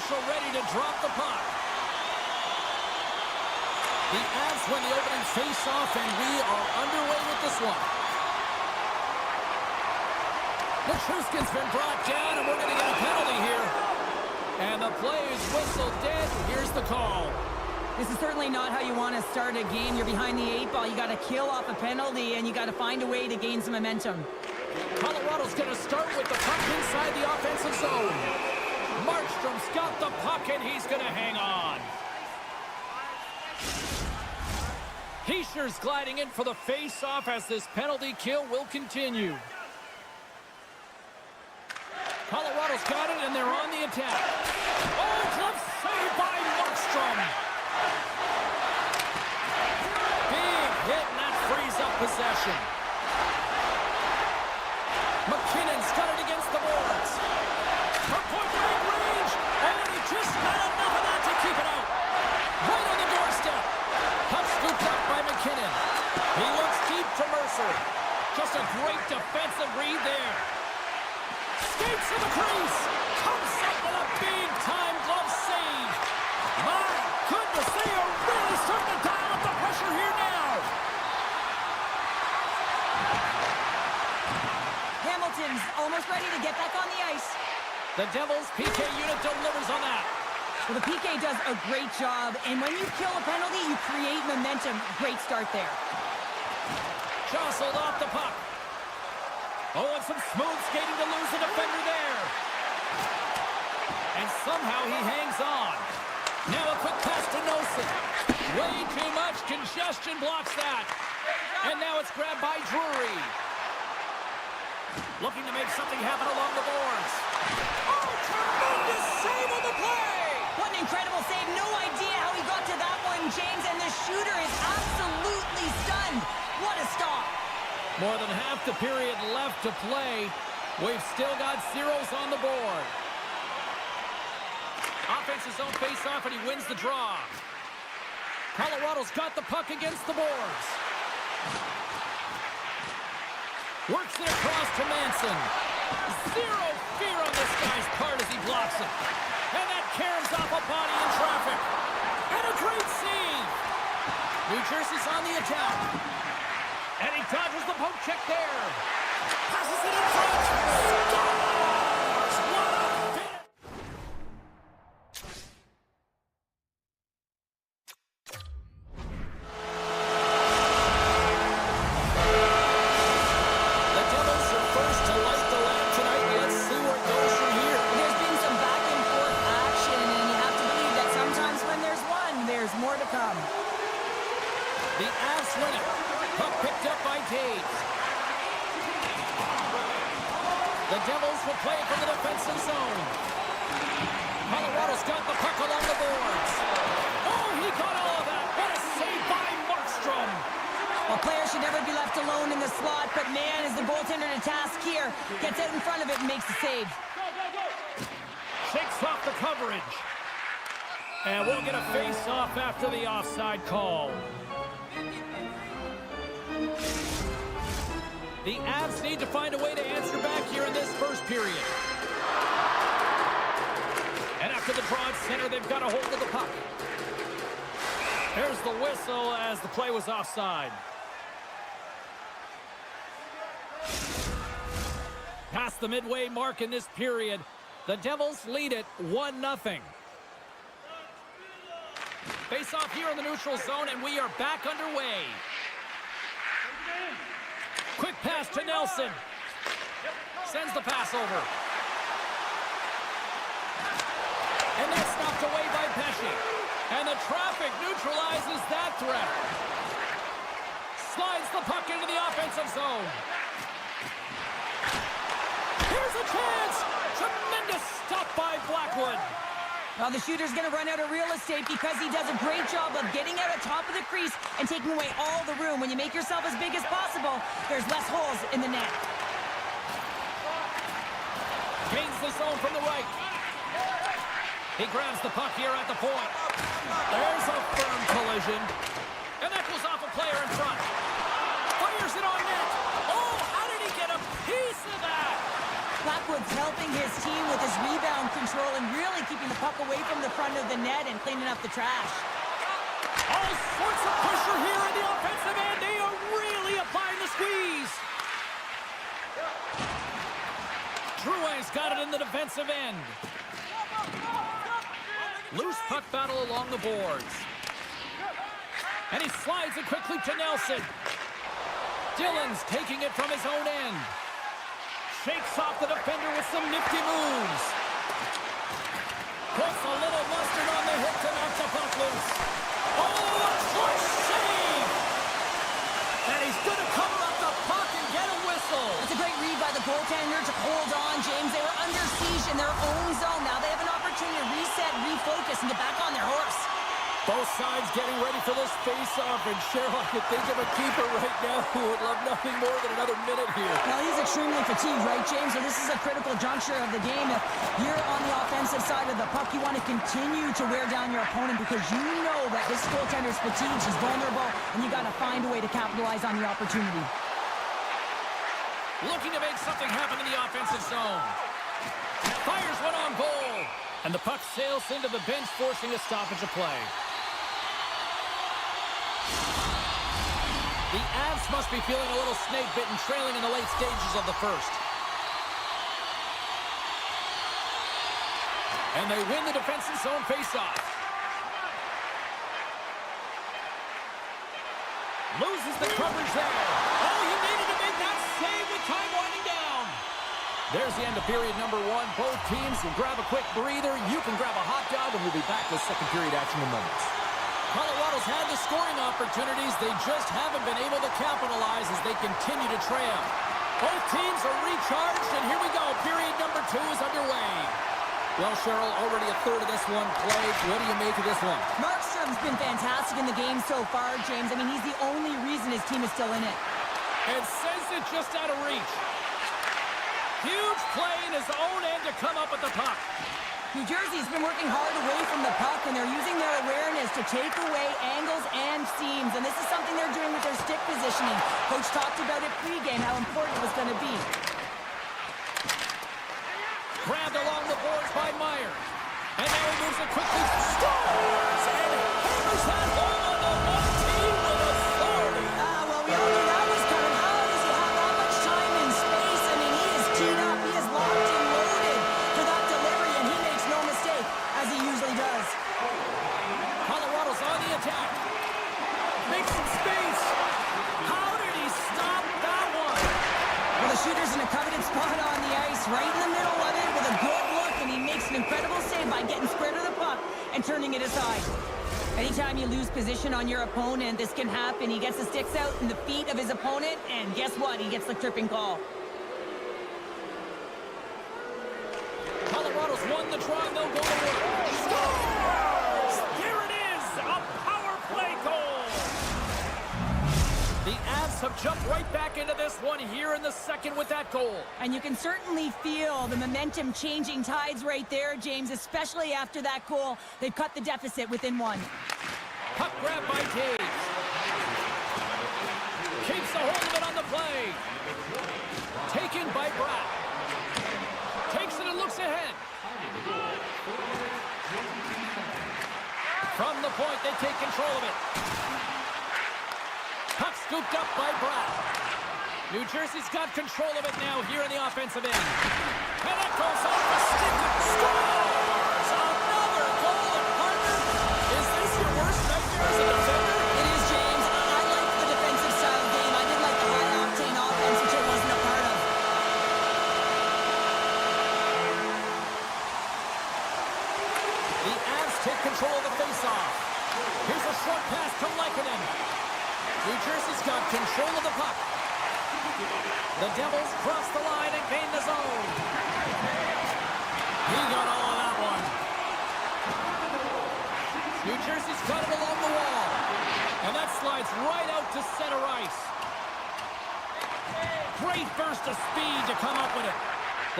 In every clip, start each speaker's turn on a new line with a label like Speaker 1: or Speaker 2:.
Speaker 1: official ready to drop the puck. The Avs win the opening face-off, and we are underway with this one. Nichushkin's been brought down, and we're going to get a penalty here. And the play is whistled dead. Here's the call.
Speaker 2: This is certainly not how you want to start a game. You're behind the 8-ball. You got to kill off a penalty, and you got to find a way to gain some momentum.
Speaker 1: Colorado's going to start with the puck inside the offensive zone. Markstrom's got the puck, and he's going to hang on. Heischer's gliding in for the face-off as this penalty kill will continue. Colorado's got it, and they're on the attack. Oh, glove save by Markstrom. Big hit, and that frees up possession. McKinnon's got it against the boards. From point-blank range, and he just had enough of that to keep it out. Right on the doorstep. Puck scooped up by McKinnon. He looks deep to Mercer. Just a great defensive read there. Skates to the crease. Comes up with a big-time glove save. My goodness, they are really starting to dial up the pressure here now.
Speaker 2: Hamilton's almost ready to get back on the ice.
Speaker 1: The Devils' PK unit delivers on that.
Speaker 2: Well, the PK does a great job, and when you kill a penalty, you create momentum. Great start there.
Speaker 1: Jostled off the puck. Oh, and some smooth skating to lose the defender there. And somehow he hangs on. Now a quick pass to Nelson. Way too much congestion blocks that. And now it's grabbed by Drury. Looking to make something happen along the boards. Oh, tremendous save on the play!
Speaker 2: What an incredible save. No idea how he got to that one, James, and the shooter is absolutely stunned. What a stop.
Speaker 1: More than half the period left to play. We've still got zeros on the board. Offense's own face-off, and he wins the draw. Colorado's got the puck against the boards. Works it across to Manson. Zero fear on this guy's part as he blocks it. And that caroms off a body in traffic. And a great save. New Jersey's on the attack. And he dodges the poke check there. Passes it in front. Scores! What a finish! The Devils are first to light the lamp tonight. Let's see where it goes from here.
Speaker 2: There's been some back and forth action, and you have to believe that sometimes when there's one, there's more to come.
Speaker 1: The Avs win it. Puck picked up by Taves. The Devils will play from the defensive zone. Colorado's got the puck along the boards. Oh, he got all of that. What a save by Markstrom.
Speaker 2: A player should never be left alone in the slot, but man, is the goaltender to task here. Gets out in front of it and makes the save.
Speaker 1: Shakes off the coverage. And we'll get a face-off after the offside call. The Avs need to find a way to answer back here in this first period. And after the draw at center, they've got a hold of the puck. There's the whistle as the play was offside. Past the midway mark in this period, the Devils lead it 1-0. Face off here in the neutral zone, and we are back underway. Quick pass to Nelson. Sends the pass over. And that's knocked away by Pesci. And the traffic neutralizes that threat. Slides the puck into the offensive zone. Here's a chance. Tremendous stop by Blackwood.
Speaker 2: Well, the shooter's going to run out of real estate because he does a great job of getting out on top of the crease and taking away all the room. When you make yourself as big as possible, there's less holes in the net.
Speaker 1: Gains the zone from the right. He grabs the puck here at the point. There's a firm collision. And that goes off a player in front. Fires it on net. Oh, how did he get a piece of that?
Speaker 2: That's Lockwood's helping his team with his rebound control and really keeping the puck away from the front of the net and cleaning up the trash.
Speaker 1: All sorts of pressure here in the offensive end. They are really applying the squeeze. Drouin's got it in the defensive end. Loose puck battle along the boards. And he slides it quickly to Nelson. Dillon's taking it from his own end. Shakes off the defender with some nifty moves. Puts a little mustard on the hip to knock the puck loose. Oh, a clutch save! And he's going to cover up the puck and get a whistle.
Speaker 2: It's a great read by the goaltender to hold on, James. They were under siege in their own zone. Now they have an opportunity to reset, refocus, and get back on their horse.
Speaker 1: Both sides getting ready for this face-off, and Cheryl, I could think of a keeper right now who would love nothing more than another minute here.
Speaker 2: Well, he's extremely fatigued, right, James? So this is a critical juncture of the game. If you're on the offensive side of the puck, you want to continue to wear down your opponent because you know that this goaltender's fatigued, he's vulnerable, and you got to find a way to capitalize on the opportunity.
Speaker 1: Looking to make something happen in the offensive zone. Fires one on goal. And the puck sails into the bench, forcing a stoppage of play. The Avs must be feeling a little snake-bitten, trailing in the late stages of the first. And they win the defensive zone face-off. Loses the coverage there. Oh, he needed to make that save with time winding down. There's the end of period number one. Both teams will grab a quick breather. You can grab a hot dog, and we'll be back with second period action in moments. Colorado's had the scoring opportunities. They just haven't been able to capitalize as they continue to trail. Both teams are recharged, and here we go. Period number two is underway. Well, Cheryl, already a third of this one played. What do you make of this one?
Speaker 2: Markstrom's been fantastic in the game so far, James. I mean, he's the only reason his team is still in it.
Speaker 1: And sends it just out of reach. Huge play in his own end to come up with the puck.
Speaker 2: New Jersey's been working hard away from the puck, and they're using their awareness to take away angles and seams. And this is something they're doing with their stick positioning. Coach talked about it pregame, how important it was going to be.
Speaker 1: Grabbed along the boards by Meyer. And now he moves it quickly. Scores! And hammers that home on the one team with authority.
Speaker 2: Well, we all knew that was coming. How does he have that much time and space? I mean, he is teed up. He is locked and loaded for that delivery, and he makes no mistake, as he usually does.
Speaker 1: Colorado's on the attack. Makes some space. How did he stop that one?
Speaker 2: Well, the shooter's in a coveted spot on the ice, right in the middle of it, with a good look, and he makes an incredible save by getting square to the puck and turning it aside. Anytime you lose position on your opponent, this can happen. He gets the sticks out in the feet of his opponent, and guess what? He gets the tripping call.
Speaker 1: Colorado's won the draw, and they'll go to work. Scores! There it is! A power play goal! The Avs have jumped right back into this one here in the second with that goal.
Speaker 2: And you can certainly feel the momentum changing tides right there, James, especially after that goal. They've cut the deficit within one.
Speaker 1: Puck grab by Taves. Keeps a hold of it on the play. Taken by Bratt. Takes it and looks ahead. From the point, they take control of it. Puck scooped up by Bratt. New Jersey's got control of it now here in the offensive end. And that goes off the stick. Scores! Another goal, and partner. Is this your worst nightmare as a defender?
Speaker 2: It is, James. I like the defensive style game. I did like the high-octane offense, which I wasn't a part of.
Speaker 1: The Avs take control of the faceoff. Here's a short pass to Lehkonen. New Jersey's got control of the puck. The Devils cross the line and gain the zone. He got all of that one. New Jersey's got it along the wall. And that slides right out to center ice. Great burst of speed to come up with it.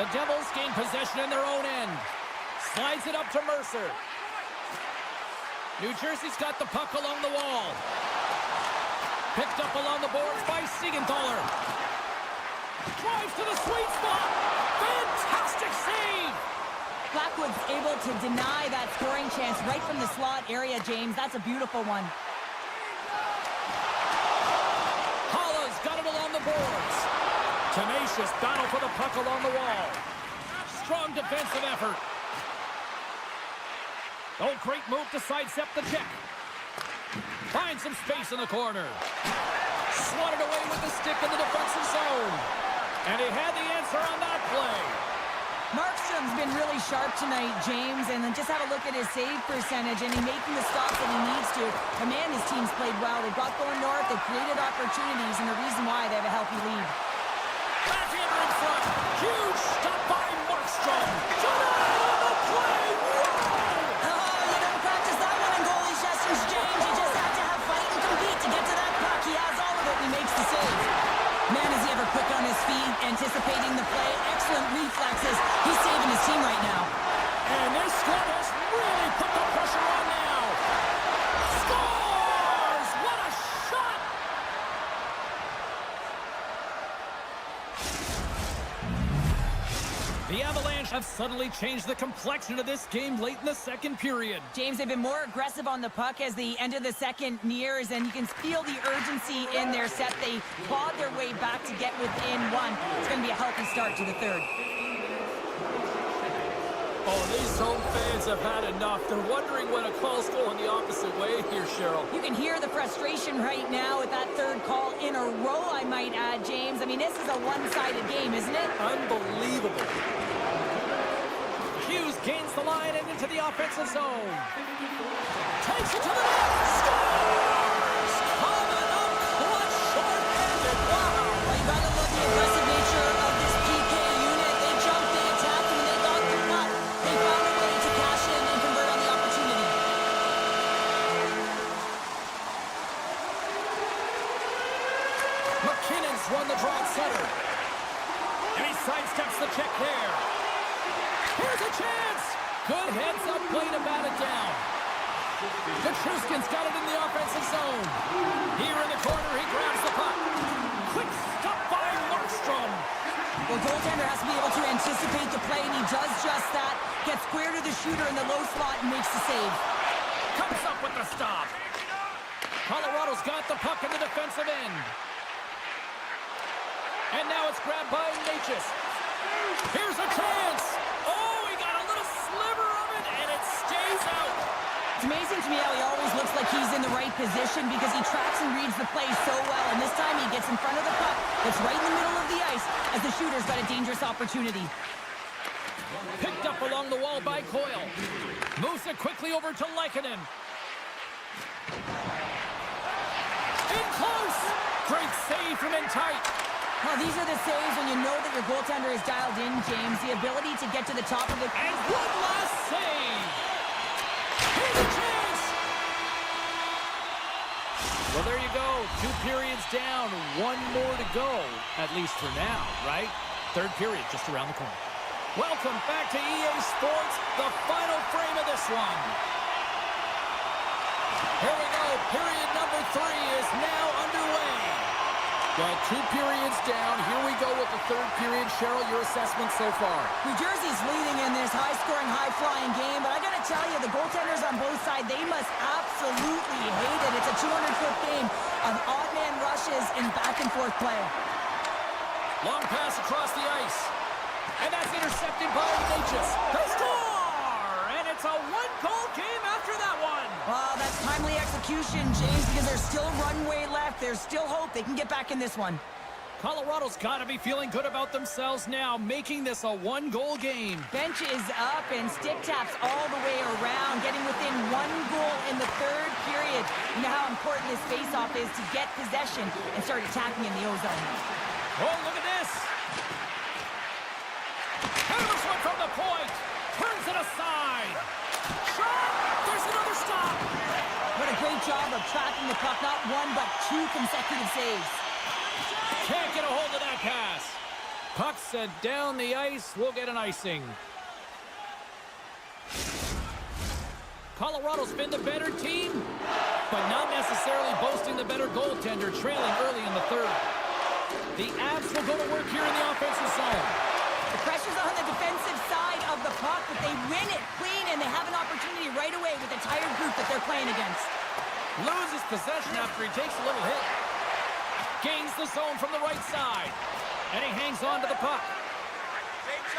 Speaker 1: The Devils gain possession in their own end. Slides it up to Mercer. New Jersey's got the puck along the wall. Picked up along the boards by Siegenthaler. Drives to the sweet spot. Fantastic save.
Speaker 2: Blackwood's able to deny that scoring chance right from the slot area, James. That's a beautiful one.
Speaker 1: Holla's got it along the boards. Tenacious battle for the puck along the wall. Strong defensive effort. Oh, great move to sidestep the check. Finds some space in the corner. Swatted away with the stick in the defensive zone. And he had the answer on that play.
Speaker 2: Markstrom's been really sharp tonight, James, and then just have a look at his save percentage, and he's making the stops that he needs to. The man, his team's played well. They've got going north. They've created opportunities, and the reason why they have a healthy lead.
Speaker 1: Backhander in front. Huge stop by Markstrom. Denied on the play. Whoa!
Speaker 2: Oh, you don't practice that one in goalie sessions, James. You just have to have fight and compete to get to that puck. He has all of it, and he makes the save. Man, is he ever quick on his feet, anticipating the play. Excellent reflexes. He's saving his team right now.
Speaker 1: And this squad has really put the pressure on now. Scores! What a shot! The Avalanche have suddenly changed the complexion of this game late in the second period.
Speaker 2: James, they've been more aggressive on the puck as the end of the second nears, and you can feel the urgency in their set. They clawed their way back to get within one. It's going to be a healthy start to the third.
Speaker 1: Oh, these home fans have had enough. They're wondering when a call's going the opposite way here, Cheryl.
Speaker 2: You can hear the frustration right now with that third call in a row, I might add, James. I mean, this is a one-sided game, isn't it?
Speaker 1: Unbelievable. Hughes gains the line and into the offensive zone. Takes it to the net. Scores! Coming up clutch, short-handed. Wow!
Speaker 2: Well, you gotta love the aggressive nature of this PK unit. They jumped, they attacked, and they got the puck. They found a way to cash in and convert on the opportunity.
Speaker 1: McKinnon's won the draw at center. And he sidesteps the check there. Here's a chance! Good heads-up play to bat it down. Petruskin's got it in the offensive zone. Here in the corner, he grabs the puck. Quick stop by Markstrom.
Speaker 2: Well, goaltender has to be able to anticipate the play, and he does just that. Gets square to the shooter in the low slot and makes the save.
Speaker 1: Comes up with the stop. Colorado's got the puck in the defensive end. And now it's grabbed by Natchez. Here's a chance. Oh, he got a little sliver of it, and it stays out.
Speaker 2: It's amazing to me how he always looks like he's in the right position because he tracks and reads the play so well. And this time he gets in front of the puck. It's right in the middle of the ice as the shooter's got a dangerous opportunity.
Speaker 1: Picked up along the wall by Coyle. Moves it quickly over to Lehkonen. In close. Great save from in tight.
Speaker 2: Well, these are the saves when you know that your goaltender is dialed in, James. The ability to get to the top of the...
Speaker 1: And one last save. Here's a chance. Well, there you go. 2 periods down. 1 more to go, at least for now, right? Third period just around the corner. Welcome back to EA Sports, the final frame of this one. Here we go. Period number 3 is now underway. Got 2 periods down. Here we go with the third period. Cheryl, your assessment so far?
Speaker 2: New Jersey's leading in this high-scoring, high-flying game, but I got to tell you, the goaltenders on both sides, they must absolutely hate it. It's a 200-foot game of odd-man rushes and back-and-forth play.
Speaker 1: Long pass across the ice. And that's intercepted by Natchez. They score! And it's a 1-goal game after that one.
Speaker 2: Well, that's timely execution, James, because there's still runway left. There's still hope they can get back in this one.
Speaker 1: Colorado's got to be feeling good about themselves now, making this a 1-goal game.
Speaker 2: Bench is up and stick taps all the way around, getting within 1 goal in the third period. You know how important this faceoff is to get possession and start attacking in the O-zone.
Speaker 1: Oh, look at this. Hammers one from the point. Turns it aside. Shot! There's another stop.
Speaker 2: What a great job of tracking the puck. Not 1, but 2 consecutive saves.
Speaker 1: Can't get a hold of that pass. Puck sent down the ice. We'll get an icing. Colorado's been the better team, but not necessarily boasting the better goaltender, trailing early in the third. The Avs will go to work here in the offensive zone.
Speaker 2: The pressure's on the defensive side of the puck, but they win it clean, and they have an opportunity right away with a tired group that they're playing against.
Speaker 1: Loses possession after he takes a little hit. Gains the zone from the right side. And he hangs on to the puck.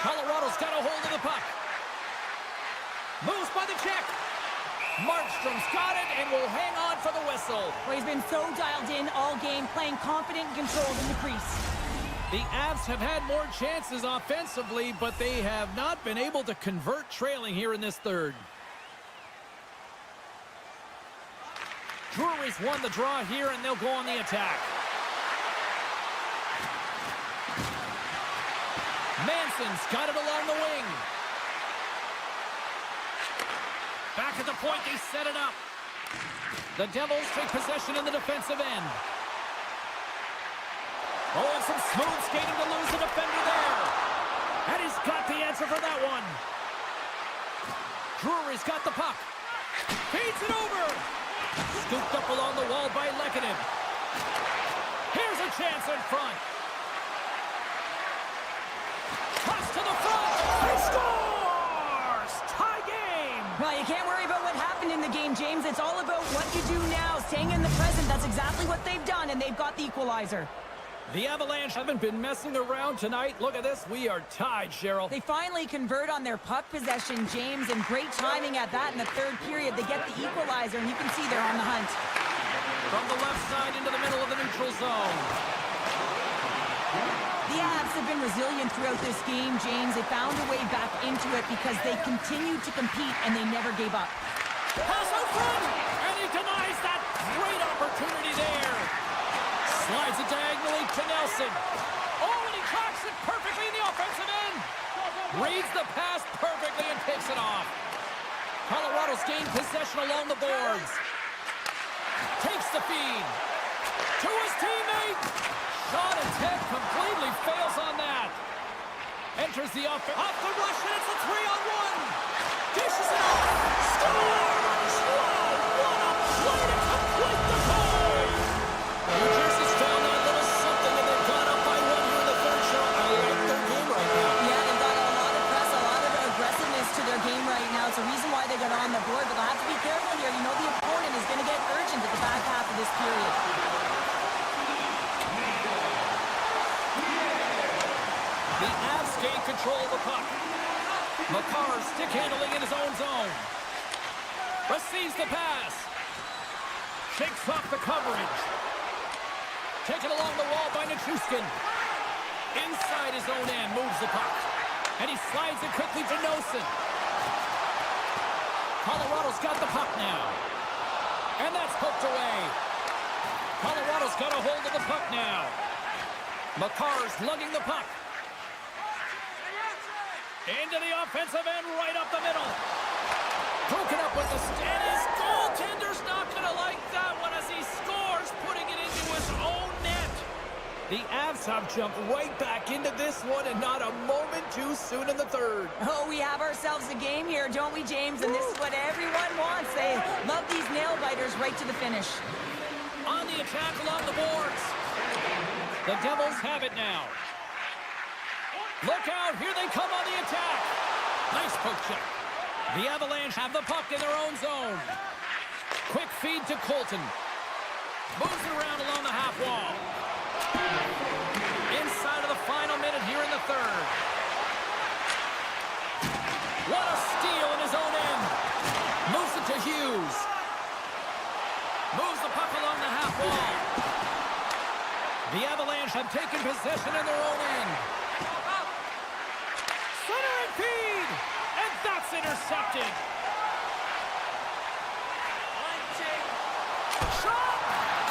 Speaker 1: Colorado's got a hold of the puck. Moves by the check. Markstrom's got it and will hang on for the whistle.
Speaker 2: Well, he's been so dialed in all game, playing confident and controlled in the crease.
Speaker 1: The Avs have had more chances offensively, but they have not been able to convert trailing here in this third. Drury's won the draw here, and they'll go on the attack. Manson's got it along the wing. Back at the point, they set it up. The Devils take possession in the defensive end. Oh, and some smooth skating to lose the defender there. And he's got the answer for that one. Drury's got the puck. Feeds it over. Scooped up along the wall by Lehkonen. Here's a chance in front. Toss to the front. He scores! Tie game!
Speaker 2: Well, you can't worry about what happened in the game, James. It's all about what you do now. Staying in the present, that's exactly what they've done, and they've got the equalizer.
Speaker 1: The Avalanche haven't been messing around tonight. Look at this. We are tied, Cheryl.
Speaker 2: They finally convert on their puck possession, James, and great timing at that in the third period. They get the equalizer, and you can see they're on the hunt.
Speaker 1: From the left side into the middle of the neutral zone.
Speaker 2: The Avs have been resilient throughout this game, James. They found a way back into it because they continued to compete, and they never gave up.
Speaker 1: Pass out front, and he denies that great opportunity there. Slides it diagonally to Nelson. Oh, and he tracks it perfectly in the offensive end. Reads the pass perfectly and picks it off. Colorado's gained possession along the boards. Takes the feed. To his teammate. Shot attempt completely fails on that. Enters the offense. Off the rush, and it's a 3-on-1. Dishes it off. Scores! Wow, what a play to complete the goal! New Jersey's found that little something, and they've gone up by one here in the third shot. I like their game right now.
Speaker 2: Yeah, they've got a lot of press, a lot of aggressiveness to their game right now. It's a reason why they got on the board, but they'll have to be careful here. You know the opponent is going to get urgent at the back half of this period.
Speaker 1: The Avs gain control of the puck. Makar stick handling in his own zone. Receives the pass. Shakes off the coverage. Taken along the wall by Nichushkin. Inside his own end, moves the puck. And he slides it quickly to Nosen. Colorado's got the puck now. And that's poked away. Colorado's got a hold of the puck now. Makar's lugging the puck. Into the offensive end, right up the middle. Broken up with the stand. His goaltender's not going to like that one as he scores, putting it into his own net. The Avs have jumped right back into this one, and not a moment too soon in the third.
Speaker 2: Oh, we have ourselves a game here, don't we, James? And this is what everyone wants. They love these nail-biters right to the finish.
Speaker 1: On the attack along the boards. The Devils have it now. Look out, here they come on the attack. Nice poke check. The Avalanche have the puck in their own zone. Quick feed to Colton. Moves it around along the half wall. Inside of the final minute here in the third. What a steal in his own end. Moves it to Hughes. Moves the puck along the half wall. The Avalanche have taken possession in their own end. Center and feed, and that's intercepted. Shot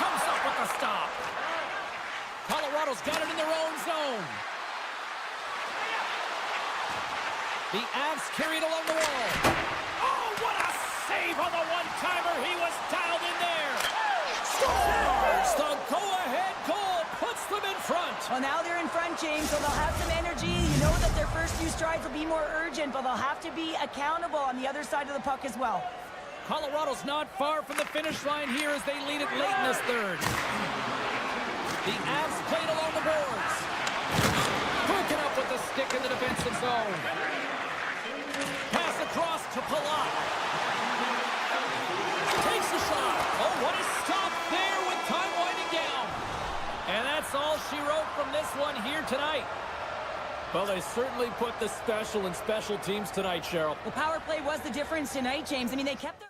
Speaker 1: comes up with the stop. Colorado's got it in their own zone. The Avs carry it along the wall. Oh, what a save on the one-timer. He was dialed in there. Scores! The go-ahead goal puts them in front.
Speaker 2: Well, now they're in front, James, so they'll have some energy. You know that their first few strides will be more urgent, but they'll have to be accountable on the other side of the puck as well.
Speaker 1: Colorado's not far from the finish line here as they lead it late in this third. The Avs played along the boards. Broken up with the stick in the defensive zone. Pass across to Palat. Takes the shot. Oh, what a stop there with time winding down. And that's all she wrote from this one here tonight. Well, they certainly put the special in special teams tonight, Cheryl.
Speaker 2: The power play was the difference tonight, James. I mean, they kept their...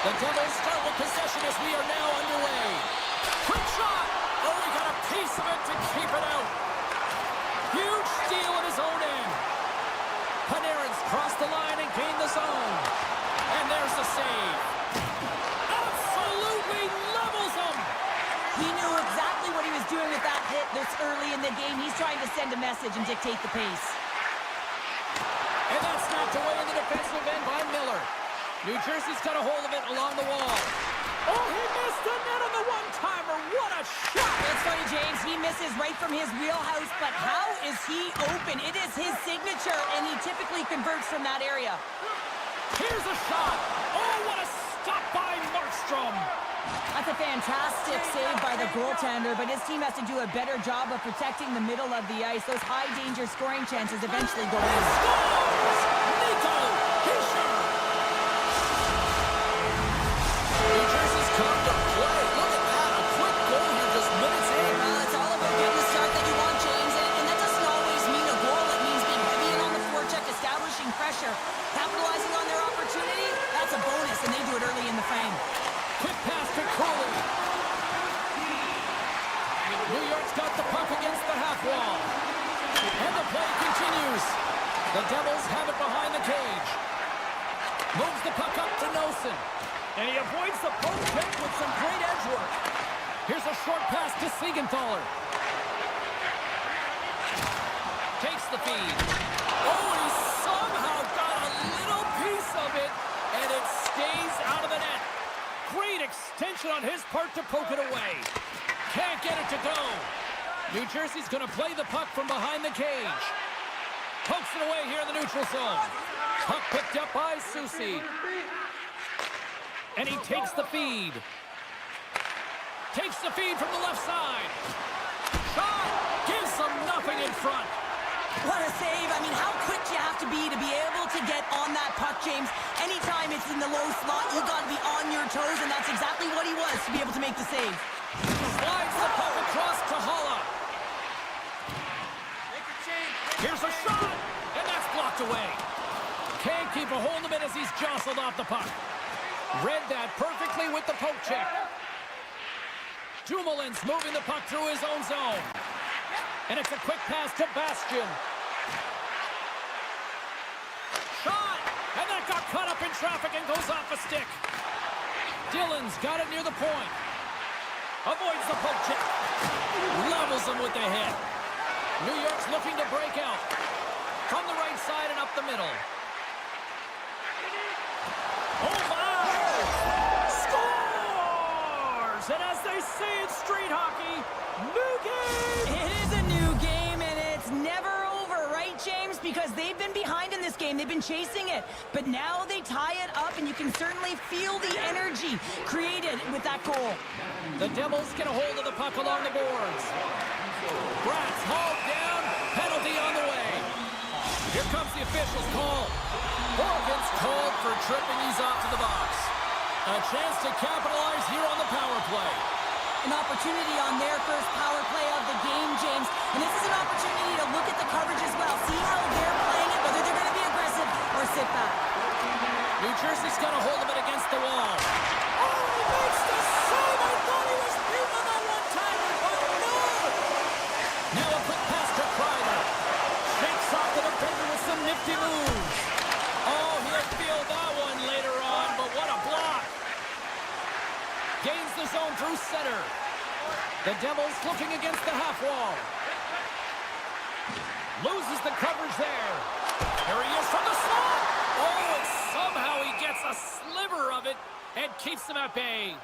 Speaker 1: The Devils start with possession as we are now underway. Quick shot! Oh, we got a piece of it to keep it out. Huge steal at his own end. Panarin's crossed the line and gained the zone. And there's the save. Absolutely levels him.
Speaker 2: He knew exactly what he was doing with that hit this early in the game. He's trying to send a message and dictate the pace.
Speaker 1: And that's knocked away in the defensive end by Miller. New Jersey's got a hold of it along the wall. Oh, he missed the net on the one-timer. What a shot!
Speaker 2: It's funny, James. He misses right from his wheelhouse, but how is he open? It is his signature, and he typically converts from that area.
Speaker 1: Here's a shot. Oh, what a stop by Markstrom.
Speaker 2: I That's a fantastic save by the goaltender, but his team has to do a better job of protecting the middle of the ice. Those high-danger scoring chances eventually go in.
Speaker 1: New Jersey's come to play. Look at that. A quick goal here just minutes in.
Speaker 2: Well, it's all about getting the start that you want, James, and that doesn't always mean a goal. It means being heavy in on the forecheck, establishing pressure, capitalizing on their opportunity. That's a bonus, and they do it early in the frame.
Speaker 1: Quick pass to Crowley. New York's got the puck against the half wall. And the play continues. The Devils have it behind the cage. Moves the puck up to Nelson. And he avoids the poke check with some great edge work. Here's a short pass to Siegenthaler. Takes the feed. Oh, he somehow got a little piece of it, and it stays out of the net. Great extension on his part to poke it away. Can't get it to go. New Jersey's going to play the puck from behind the cage. Pokes it away here in the neutral zone. Puck picked up by Soucy. And he takes the feed. Takes the feed from the left side. Shot! Gives them nothing in front.
Speaker 2: What a save. I mean, how quick you have to be able to get on that puck, James. Anytime it's in the low slot, you got to be on your toes, and that's exactly what he was to be able to make the save.
Speaker 1: Slides the puck across to Holla. Here's a shot, and that's blocked away. Can't keep a hold of it as he's jostled off the puck. Read that perfectly with the poke check. Dumoulin's moving the puck through his own zone. And it's a quick pass to Bastian. Shot! And that got caught up in traffic and goes off a stick. Dillon's got it near the point. Avoids the poke check. Levels him with the hit. New York's looking to break out. From the right side and up the middle. Oh, my! Scores! And as they say in street hockey, new game!
Speaker 2: It is a new game, and it's never over, right, James? Because they've been behind in this game. They've been chasing it. But now they tie it up, and you can certainly feel the energy created with that goal.
Speaker 1: The Devils get a hold of the puck along the boards. Bratz hauled down. Penalty on the way. Here comes the official's call. Morgan's called for tripping. He's off to the box. A chance to capitalize here on the power play.
Speaker 2: An opportunity on their first power play of the game, James. And this is an opportunity to look at the coverage as well. See how they're playing it, whether they're going to be aggressive or sit back.
Speaker 1: New Jersey's got a hold of it against the wall. Oh, he makes the save! I thought he was beat on that one-timer, but no! Now a quick pass to Kreider. Shakes off the defender with some nifty moves. Oh, he'll feel that one later on, but what a block! Gains the zone through center. The Devils looking against the half wall. Loses the coverage there. Here he is from the slot. Oh, and somehow he gets a sliver of it and keeps them at bay.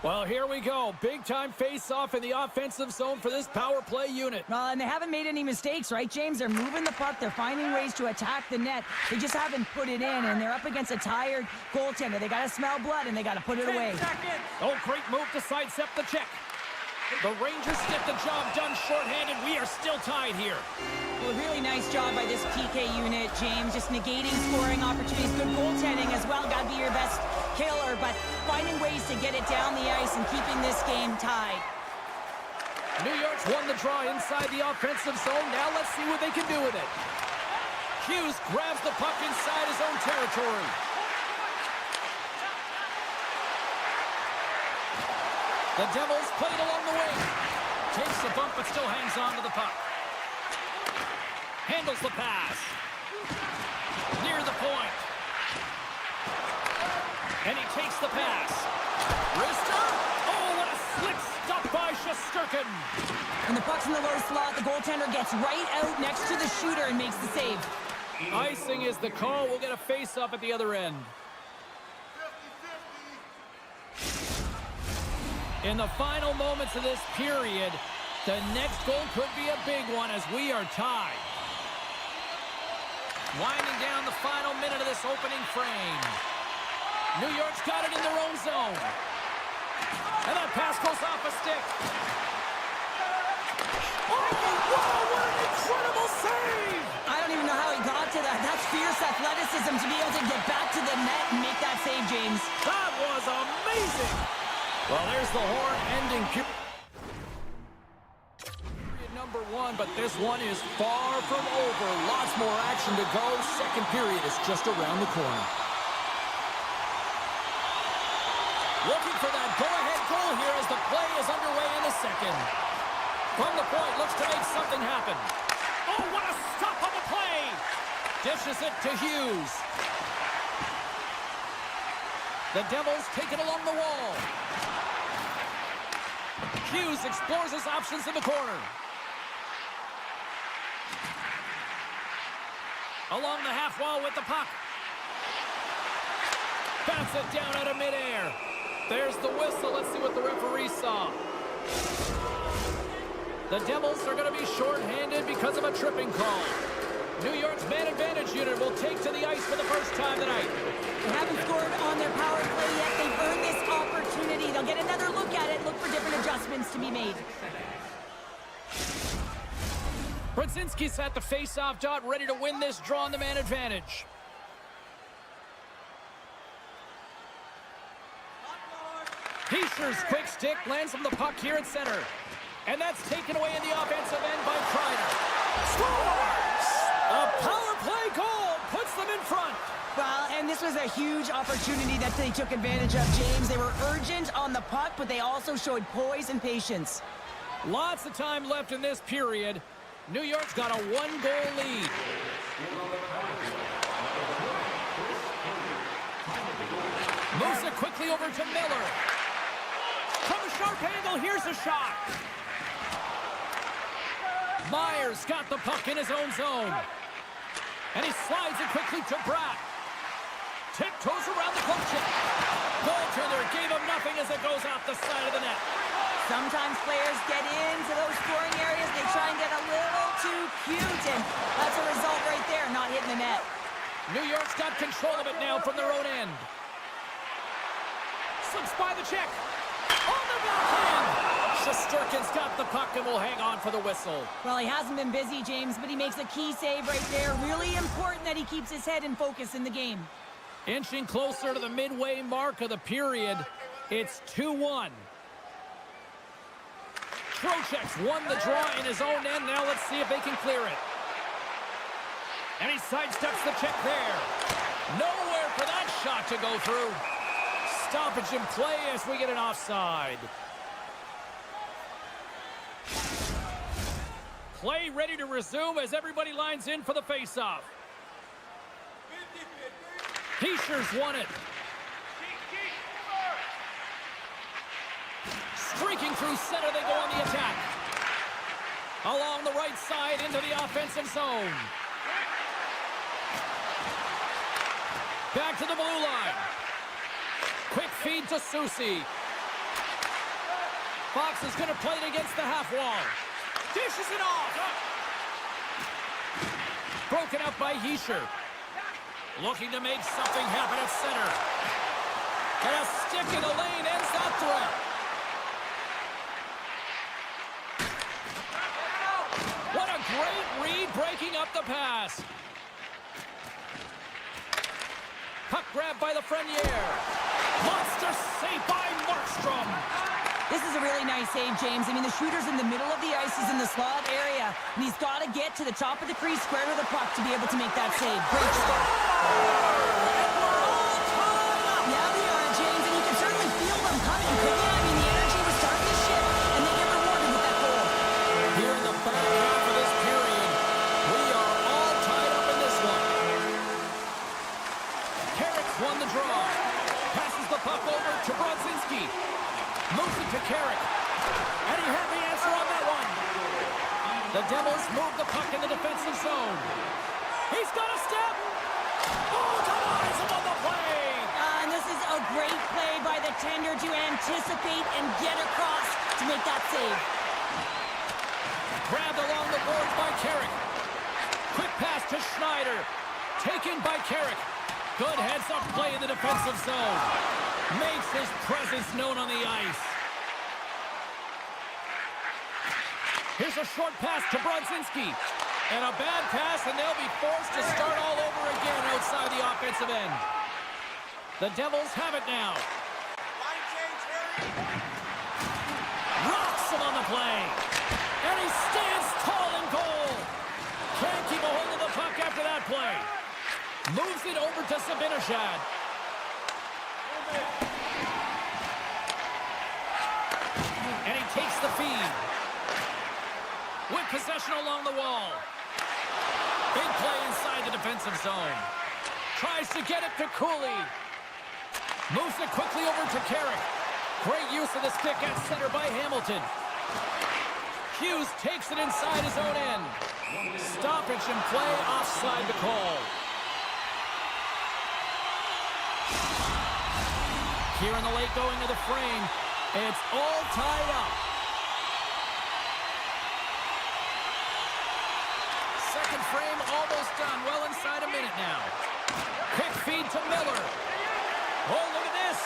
Speaker 1: Well, here we go. Big-time face-off in the offensive zone for this power play unit.
Speaker 2: Well, and they haven't made any mistakes, right, James? They're moving the puck. They're finding ways to attack the net. They just haven't put it in, and they're up against a tired goaltender. They got to smell blood, and they got to put it away.
Speaker 1: Oh, great move to sidestep the check. The Rangers get the job done shorthanded. We are still tied here.
Speaker 2: Well, a really nice job by this PK unit, James. Just negating scoring opportunities. Good goaltending as well. Got to be your best killer, but finding ways to get it down the ice and keeping this game tied.
Speaker 1: New York's won the draw inside the offensive zone. Now let's see what they can do with it. Hughes grabs the puck inside his own territory. The Devils played along the wing. Takes the bump, but still hangs on to the puck. Handles the pass. Near the point. And he takes the pass. Rister. Oh, what a slick stop by Shesterkin.
Speaker 2: When the puck's in the low slot, the goaltender gets right out next to the shooter and makes the save.
Speaker 1: Icing is the call. We'll get a face-off at the other end. In the final moments of this period, the next goal could be a big one as we are tied. Winding down the final minute of this opening frame. New York's got it in their own zone. And that pass goes off a stick. Oh, wow, what an incredible save!
Speaker 2: I don't even know how he got to that. That's fierce athleticism to be able to get back to the net and make that save, James.
Speaker 1: That was amazing! Well, there's the horn ending period number 1, but this one is far from over. Lots more action to go. Second period is just around the corner. Looking for that go-ahead goal here as the play is underway in the second. From the point, looks to make something happen. Oh, what a stop on the play! Dishes it to Hughes. The Devils take it along the wall. Hughes explores his options in the corner. Along the half wall with the puck. Bats it down out of midair. There's the whistle. Let's see what the referee saw. The Devils are going to be shorthanded because of a tripping call. New York's man advantage unit will take to the ice for the first time tonight.
Speaker 2: They haven't scored on their power play yet. They've earned this opportunity. They'll get another look at it, look for different adjustments to be made.
Speaker 1: Brzezinski's at the face-off dot, ready to win this draw on the man advantage. Heischer's quick stick lands him the puck here at center. And that's taken away in the offensive end by Kreider. Scores! A power play goal puts them in front.
Speaker 2: Well, and this was a huge opportunity that they took advantage of, James. They were urgent on the puck, but they also showed poise and patience.
Speaker 1: Lots of time left in this period. New York's got a one-goal lead. Moves it quickly over to Miller. From a sharp angle, here's a shot. Myers got the puck in his own zone. And he slides it quickly to Bratt. Tiptoes around the glove check. Goaltender gave him nothing as it goes off the side of the net.
Speaker 2: Sometimes players get into those scoring areas. They try and get a little too cute, and that's a result right there, not hitting the net.
Speaker 1: New York's got control of it now from their own end. Slips by the check. On the backhand. Shesterkin's got the puck and will hang on for the whistle.
Speaker 2: Well, he hasn't been busy, James, but he makes a key save right there. Really important that he keeps his head in focus in the game.
Speaker 1: Inching closer to the midway mark of the period. It's 2-1. Trocheck's won the draw in his own end. Now let's see if they can clear it. And he sidesteps the check there. Nowhere for that shot to go through. Stoppage in play as we get an offside. Play ready to resume as everybody lines in for the faceoff. Heischer's won it. Streaking through center, they go on the attack. Along the right side into the offensive zone. Back to the blue line. Quick feed to Soucy. Fox is going to play it against the half wall. Dishes it off. Broken up by Hischer. Looking to make something happen at center. And a stick in the lane ends that threat. What a great read breaking up the pass. Puck grab by Lafreniere. Monster save by Markstrom.
Speaker 2: This is a really nice save, James. I mean, the shooter's in the middle of the ice. He's in the slot area, and he's got to get to the top of the crease, square to the puck to be able to make that save. Great job. Yeah, we are, James, and you can certainly feel them coming, couldn't you? I mean, the energy was starting to shift, and they get rewarded with that goal.
Speaker 1: Here in the back half of this period, we are all tied up in this one. Carrick's won the draw. Passes the puck over to Brodzinski. Moves it to Carrick. And he had the answer on that one. The Devils move the puck in the defensive zone. He's got a step. Oh, denies him on the play.
Speaker 2: And this is a great play by the tender to anticipate and get across to make that save.
Speaker 1: Grabbed along the boards by Carrick. Quick pass to Schneider. Taken by Carrick. Good heads-up play in the defensive zone. Makes his presence known on the ice. Here's a short pass to Brodzinski. And a bad pass, and they'll be forced to start all over again outside the offensive end. The Devils have it now. Rocks him on the play. And he stands tall in goal. Can't keep a hold of the puck after that play. Moves it over to Zibanejad. And he takes the feed. With possession along the wall. Big play inside the defensive zone. Tries to get it to Cooley. Moves it quickly over to Carrick. Great use of the stick at center by Hamilton. Hughes takes it inside his own end. Stoppage in play offside the call. Here in the late going of the frame, it's all tied up. Second frame almost done. Well inside a minute now. Quick feed to Miller. Oh, look at this.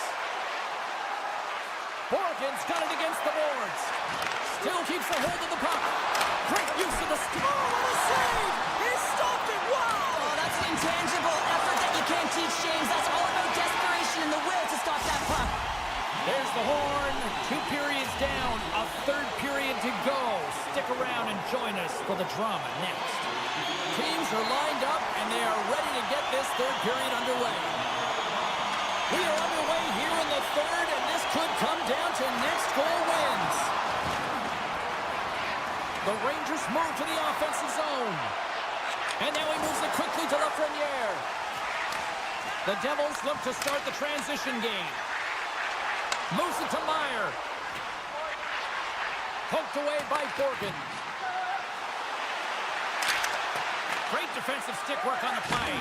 Speaker 1: Borgen's got it against the boards. Still keeps a hold of the puck. Great use of the stick. Oh, what a save! He stopped it. Wow!
Speaker 2: Oh, that's an intangible effort that you can't teach, James. That's all about desperation and the will to stop that puck.
Speaker 1: There's the horn. 2 periods down. A third period to go. Stick around and join us for the drama next. Teams are lined up, and they are ready to get this third period underway. We are underway here in the third, and this could come down to next goal wins. The Rangers move to the offensive zone. And now he moves it quickly to Lafreniere. The Devils look to start the transition game. Moves it to Meyer. Poked away by Borgen. Great defensive stick work on the play.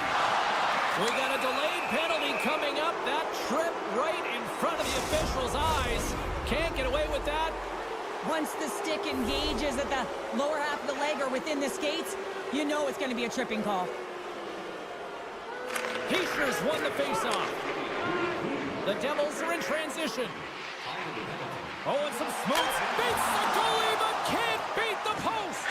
Speaker 1: We got a delayed penalty coming up. That trip right in front of the official's eyes. Can't get away with that.
Speaker 2: Once the stick engages at the lower half of the leg or within the skates, you know it's going to be a tripping call.
Speaker 1: Heischer's won the faceoff. The Devils are in transition. Oh, and some smooth. Beats the goalie, but can't beat the post.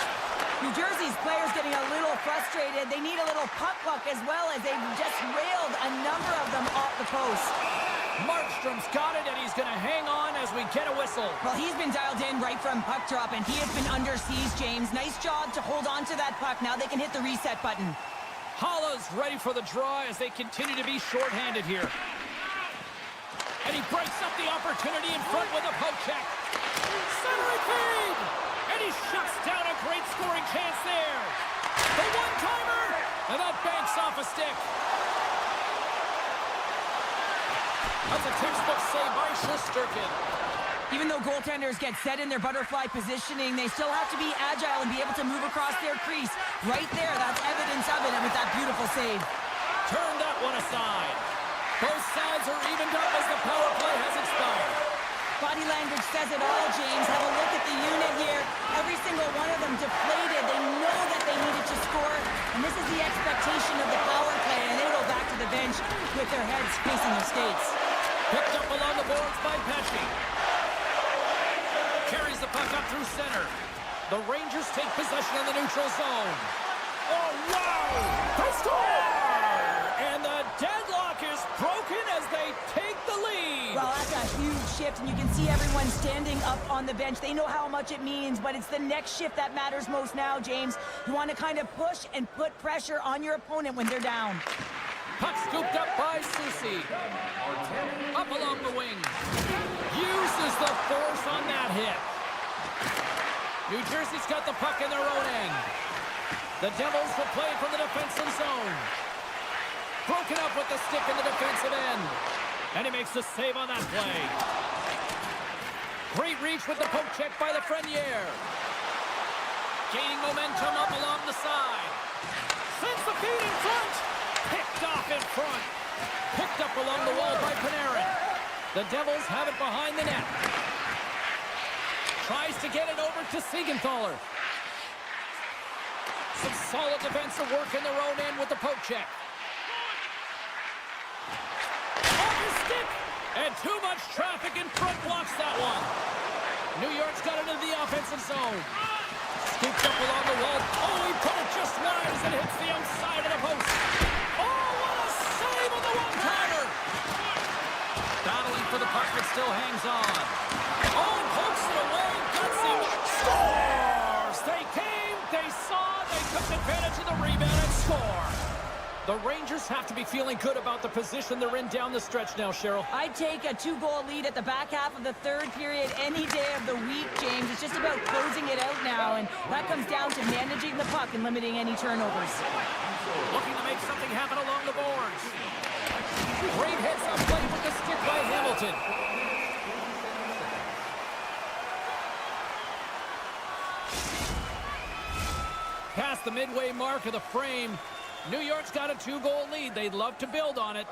Speaker 2: New Jersey's players getting a little frustrated. They need a little puck luck as well, as they've just railed a number of them off the post.
Speaker 1: Markstrom's got it, and he's going to hang on as we get a whistle.
Speaker 2: Well, he's been dialed in right from puck drop, and he has been under siege, James. Nice job to hold on to that puck. Now they can hit the reset button.
Speaker 1: Hala's ready for the draw as they continue to be shorthanded here. And he breaks up the opportunity in front with a poke check. Centering feed! And he shuts down a great scoring chance there. The one-timer! And that banks off a stick. That's a textbook save by Shesterkin.
Speaker 2: Even though goaltenders get set in their butterfly positioning, they still have to be agile and be able to move across their crease. Right there, that's evidence of it, and with that beautiful save.
Speaker 1: Turn that one aside. Both sides are evened up as the power play has expired.
Speaker 2: Body language says it all, James. Have a look at the unit here. Every single one of them deflated. They know that they needed to score, and this is the expectation of the power play, and they go back to the bench with their heads facing their skates.
Speaker 1: Picked up along the boards by Pesci. Carries the puck up through center. The Rangers take possession of the neutral zone. Oh, wow! They score! And the deadlock is broken as they take the lead.
Speaker 2: Well, that's a huge shift, and you can see everyone standing up on the bench. They know how much it means, but it's the next shift that matters most now, James. You want to kind of push and put pressure on your opponent when they're down.
Speaker 1: Puck scooped up by Soucy. Up along the wing. Uses the force on that hit. New Jersey's got the puck in their own end. The Devils will play from the defensive zone. Broken up with the stick in the defensive end. And he makes the save on that play. Great reach with the poke check by Lafreniere. Gaining momentum up along the side. Sends the feed in front. Picked off in front. Picked up along the wall by Panarin. The Devils have it behind the net. Tries to get it over to Siegenthaler. Some solid defensive work in their own end with the poke check. And too much traffic in front blocks that one. New York's got it into the offensive zone. Scoops up along the wall. Oh, he put it just wide as it hits the outside of the post. Oh, what a save on the one-timer. Battling for the puck, but still hangs on. Oh, pokes it away. Gutsy scores. They came, they saw, they took advantage of the rebound and score. The Rangers have to be feeling good about the position they're in down the stretch now, Cheryl.
Speaker 2: I'd take a 2-goal lead at the back half of the third period any day of the week, James. It's just about closing it out now, and that comes down to managing the puck and limiting any turnovers.
Speaker 1: Looking to make something happen along the boards. Great hits up play with the stick by Hamilton. Past the midway mark of the frame, New York's got a 2-goal lead. They'd love to build on it.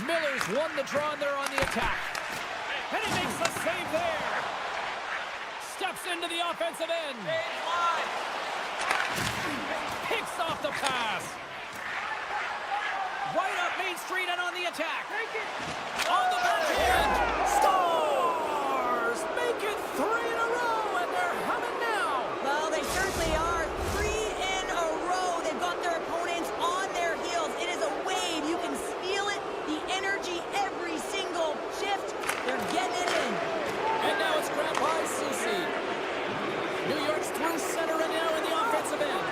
Speaker 1: Miller's won the draw, and they're on the attack. And he makes a save there. Steps into the offensive end. Picks off the pass. Right up Main Street and on the attack. On the backhand. Scores! Make it 3 in a row, and they're humming now.
Speaker 2: Well, they certainly are. 3 in a row. They've got their opponents on their heels. It is a wave. You can feel it. The energy every single shift. They're getting it in.
Speaker 1: And now it's grabbed by CC. New York's through center and now in the offensive end.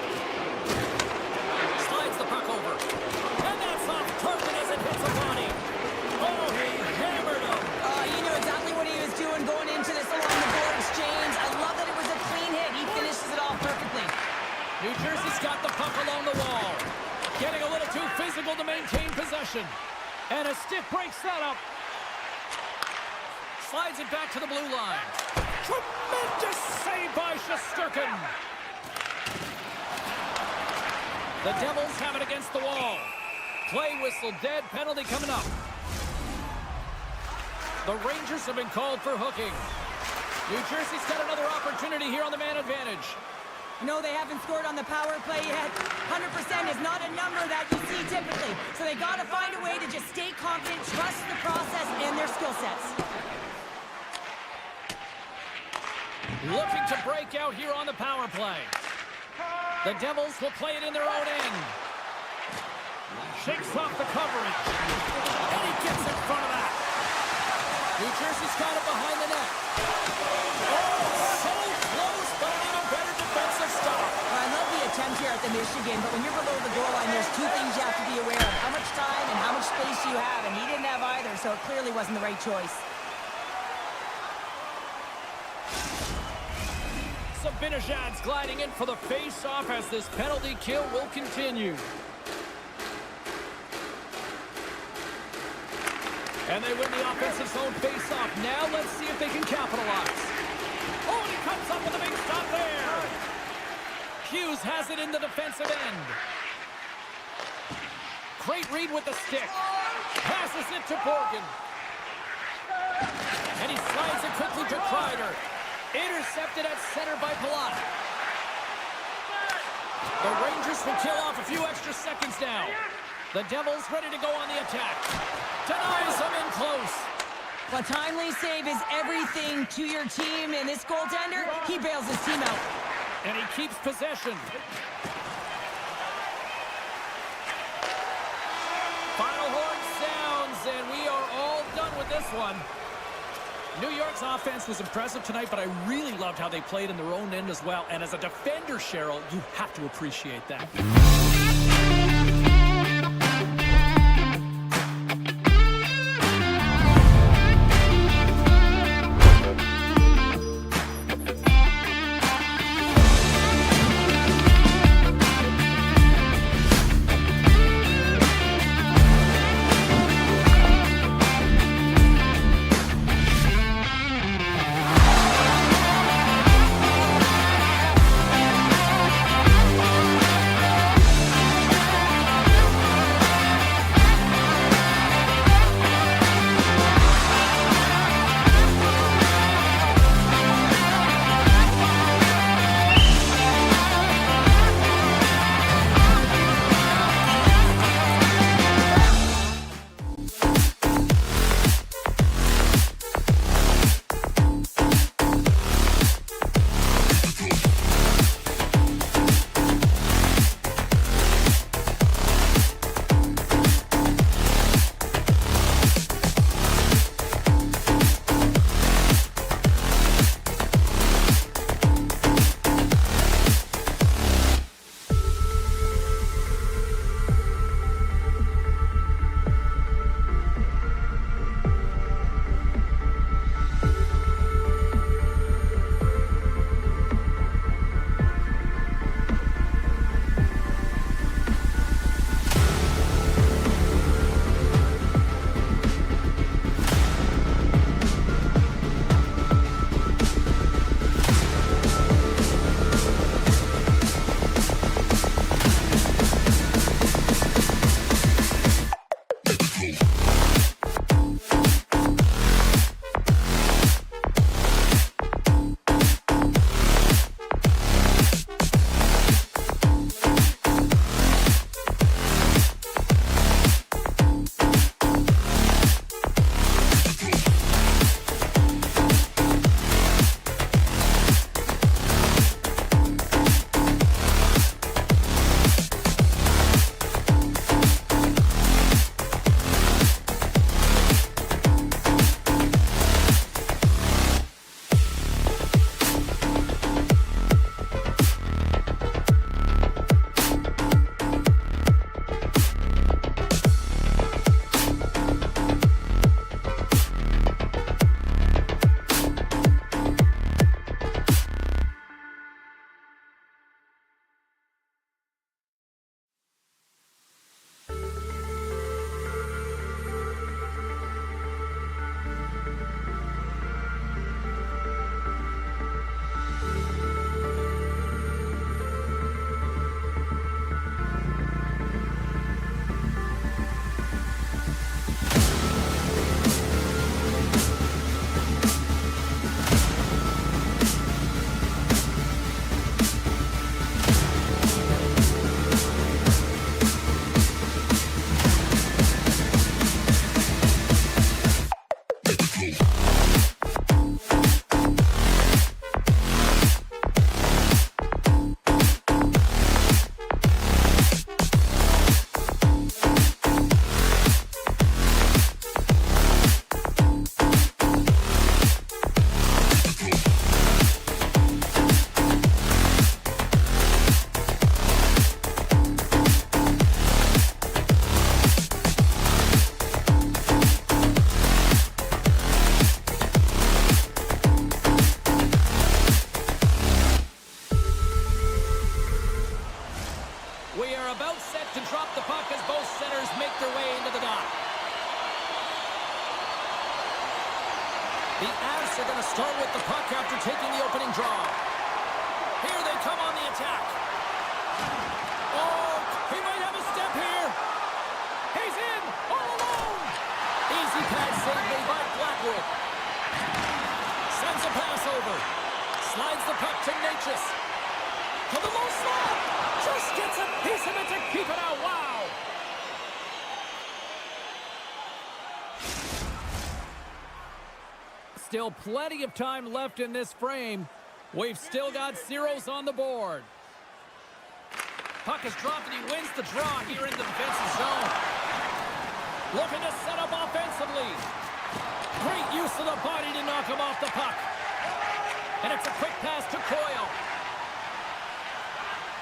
Speaker 1: Slides the puck over. And that's off target as it hits a body. Oh, he hammered him.
Speaker 2: You knew exactly what he was doing going into this along the boards, James. I love that it was a clean hit. He finishes it off perfectly.
Speaker 1: New Jersey's got the puck along the wall. Getting a little too physical to maintain possession. And a stiff breaks that up. Slides it back to the blue line. Tremendous save by Shesterkin. The Devils have it against the wall. Play whistle dead, penalty coming up. The Rangers have been called for hooking. New Jersey's got another opportunity here on the man advantage.
Speaker 2: No, they haven't scored on the power play yet. 100% is not a number that you see typically. So they got to find a way to just stay confident, trust the process and their skill sets.
Speaker 1: Looking to break out here on the power play. The Devils will play it in their own end. Shakes off the coverage. And he gets in front of that. New Jersey's got it behind the net. Oh, so close, but an even better defensive stop.
Speaker 2: I love the attempt here at the Michigan, but when you're below the goal line, there's 2 things you have to be aware of. How much time and how much space you have, and he didn't have either, so it clearly wasn't the right choice.
Speaker 1: Sabinajad's gliding in for the face-off as this penalty kill will continue. And they win the offensive zone face-off. Now let's see if they can capitalize. Oh, and he comes up with a big stop there. Hughes has it in the defensive end. Great read with the stick. Passes it to Borgen. And he slides it quickly to Kreider. Intercepted at center by Palat. The Rangers will kill off a few extra seconds now. The Devils ready to go on the attack. Denies them in close.
Speaker 2: A timely save is everything to your team, and this goaltender, he bails his team out.
Speaker 1: And he keeps possession. Final horn sounds, and we are all done with this one. New York's offense was impressive tonight, but I really loved how they played in their own end as well. And as a defender, Cheryl, you have to appreciate that. their way into the dot. The Avs are going to start with the puck after taking the opening draw. Here they come on the attack. Oh, he might have a step here. He's in, all alone. Easy pad save made by Blackwood. Sends a pass over. Slides the puck to Natchez. To the low slot. Just gets a piece of it to keep it out. Wow. Still plenty of time left in this frame. We've still got zeros on the board. Puck is dropped and he wins the draw here in the defensive zone. Looking to set up offensively. Great use of the body to knock him off the puck. And it's a quick pass to Coyle.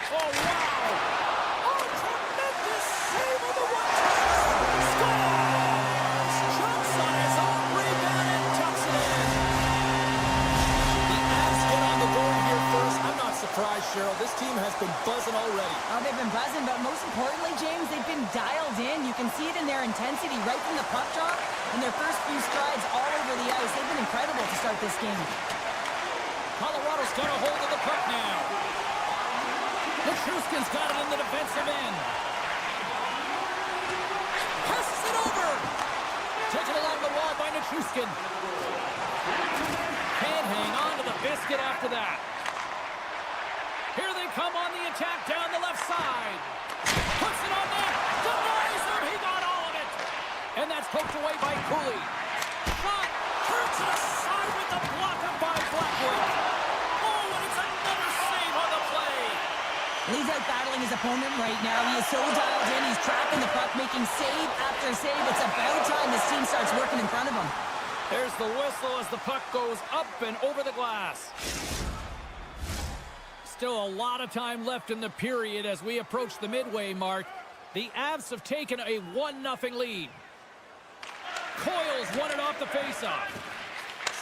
Speaker 1: Oh, wow. Oh, tremendous save on the one-timer. Scores! Jumps on his own rebound and tucks it in. The Avs get on the board here first. I'm not surprised, Cheryl. This team has been buzzing already.
Speaker 2: Oh, they've been buzzing, but most importantly, James, they've been dialed in. You can see it in their intensity right from the puck drop and their first few strides all over the ice. They've been incredible to start this game.
Speaker 1: Colorado's got a hold of the puck now. Nichushkin's got it in the defensive end. Passes it over. Taken along the wall by Nichushkin. Can't hang on to the biscuit after that. Here they come on the attack down the left side. Puts it on net. Denies him. He got all of it. And that's poked away by Cooley. Shot. Turns it aside with the block up by Blackwood. Oh, and it's another save on the play.
Speaker 2: He's out battling his opponent right now. He is so dialed in. He's tracking the puck, making save after save. It's about time this team starts working in front of him.
Speaker 1: There's the whistle as the puck goes up and over the glass. Still a lot of time left in the period as we approach the midway mark. The Avs have taken a 1-0 lead. Coyle's won it off the faceoff.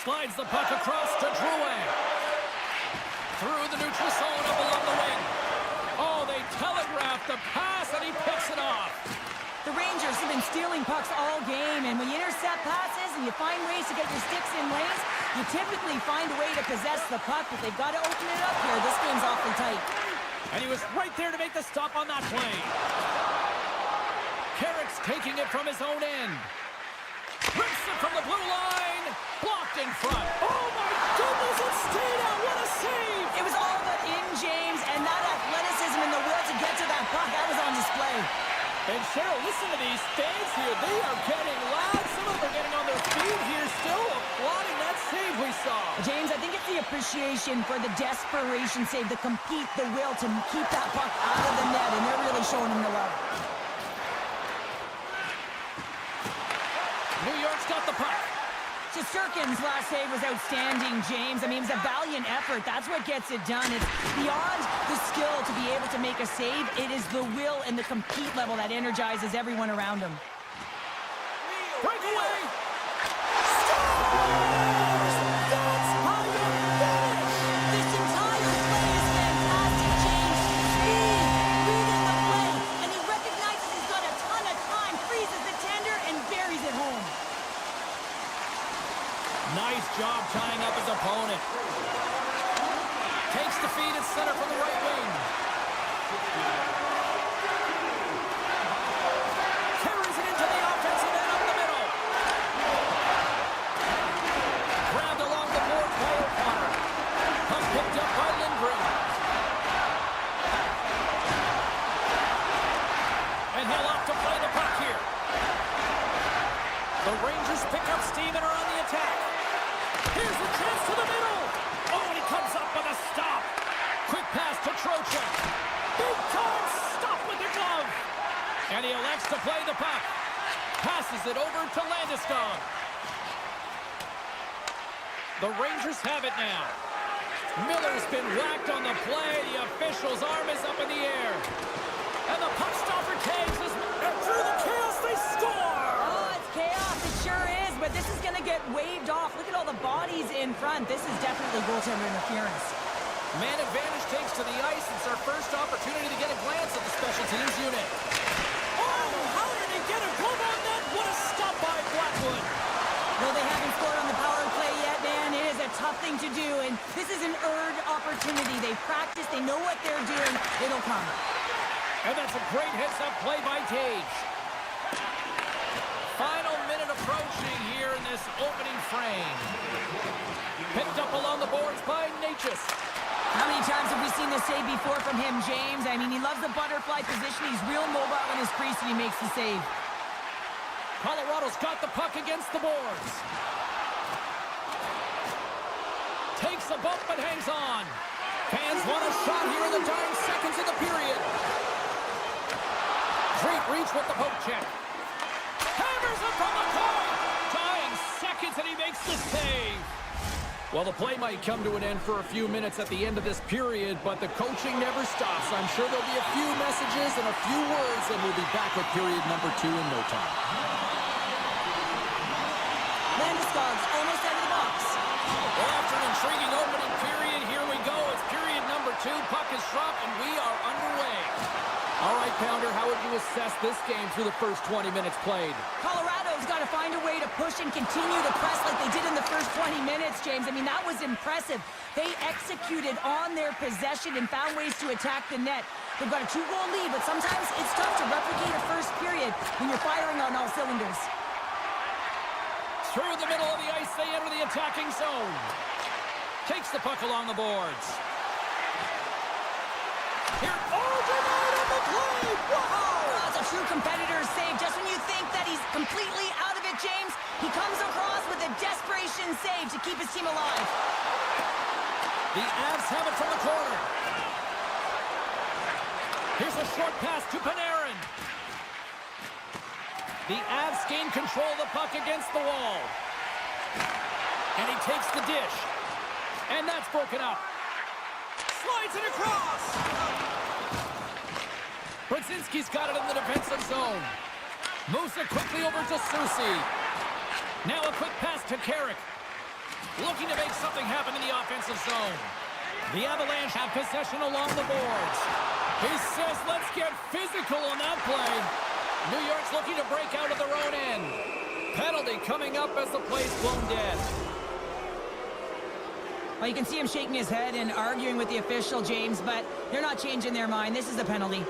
Speaker 1: Slides the puck across to Drouin. Through the neutral zone up along the wing. Oh, they telegraphed the pass and he picks it off.
Speaker 2: The Rangers have been stealing pucks all game, and when you intercept passes and you find ways to get your sticks in lanes, you typically find a way to possess the puck, but they've got to open it up here. This game's awfully tight.
Speaker 1: And he was right there to make the stop on that play. Carrick's taking it from his own end. Rips it from the blue line. Blocked in front. Oh, my goodness, it stayed out. What a save.
Speaker 2: It was all but in, James, and that athleticism and the will to get to that puck, that was on display.
Speaker 1: And Cheryl, listen to these fans here. They are getting loud. Some of them are getting on their feet here, still applauding that save we saw.
Speaker 2: James, I think it's the appreciation for the desperation save, the compete, the will to keep that puck out of the net, and they're really showing him the love.
Speaker 1: New York's got the puck.
Speaker 2: Shesterkin's last save was outstanding, James. I mean, it was a valiant effort. That's what gets it done. It's beyond the skill to be able to make a save. It is the will and the compete level that energizes everyone around him.
Speaker 1: Breakaway! Scores! That's how you finish!
Speaker 2: This entire play is fantastic, James. Speed, reading the play, and he recognizes he's got a ton of time, freezes the tender, and buries it home.
Speaker 1: Nice job tying up his opponent. Takes the feed at center from the right wing. Carries it into the offensive end up the middle. Grabbed along the board by O'Connor. Puck picked up by Lindgren. And he'll opt to play the puck here. The Rangers pick up steam and are on the attack. Here's the chance to the middle. Oh, and he comes up with a stop. Quick pass to Trocheck. Big time stop with the glove. And he elects to play the puck. Passes it over to Landeskog. The Rangers have it now. Miller's been whacked on the play. The official's arm is up in the air. And the puck stopper tags us. And through the chaos, they score.
Speaker 2: Oh, it's chaos. It sure is, but this is going to get waved off. Look at all the bodies in front. This is definitely goaltender interference.
Speaker 1: Man advantage takes to the ice. It's our first opportunity to get a glance at the special teams unit. Oh, how did he get a
Speaker 2: opportunity. They practice. They know what they're doing. It'll come.
Speaker 1: And that's a great heads-up play by Tage. Final minute approaching here in this opening frame. Picked up along the boards by Natchez.
Speaker 2: How many times have we seen this save before from him, James? I mean, he loves the butterfly position. He's real mobile in his crease, and he makes the save.
Speaker 1: Colorado's got the puck against the boards. Takes a bump but hangs on. Fans want a shot here in the dying seconds of the period. Great reach with the poke check. Hammers it from the corner. Dying seconds and he makes the save. Well, the play might come to an end for a few minutes at the end of this period, but the coaching never stops. I'm sure there'll be a few messages and a few words, and we'll be back with period number 2 in no time.
Speaker 2: Landeskog's almost out of the box.
Speaker 1: Well, after an intriguing opening period, here we go. It's period number 2. Puck is dropped, and we are underway. All right, Pounder, how would you assess this game through the first 20 minutes played?
Speaker 2: Colorado's got to find a way to push and continue to press like they did in the first 20 minutes, James. I mean, that was impressive. They executed on their possession and found ways to attack the net. They've got a 2-goal lead, but sometimes it's tough to replicate a first period when you're firing on all cylinders.
Speaker 1: Through the middle of the ice, they enter the attacking zone. Takes the puck along the boards. Here, denied on the play! Wow!
Speaker 2: That's a true competitor's save. Just when you think that he's completely out of it, James, he comes across with a desperation save to keep his team alive.
Speaker 1: The Avs have it from the corner. Here's a short pass to Panarin. The Avs gain control of the puck against the wall. And he takes the dish. And that's broken up. Slides it across. Brzezinski's got it in the defensive zone. Moves it quickly over to Soucy. Now a quick pass to Carrick. Looking to make something happen in the offensive zone. The Avalanche have possession along the boards. He says, let's get physical on that play. New York's looking to break out of their own end. Penalty coming up as the play's blown dead.
Speaker 2: Well, you can see him shaking his head and arguing with the official, James, but they're not changing their mind. This is the penalty.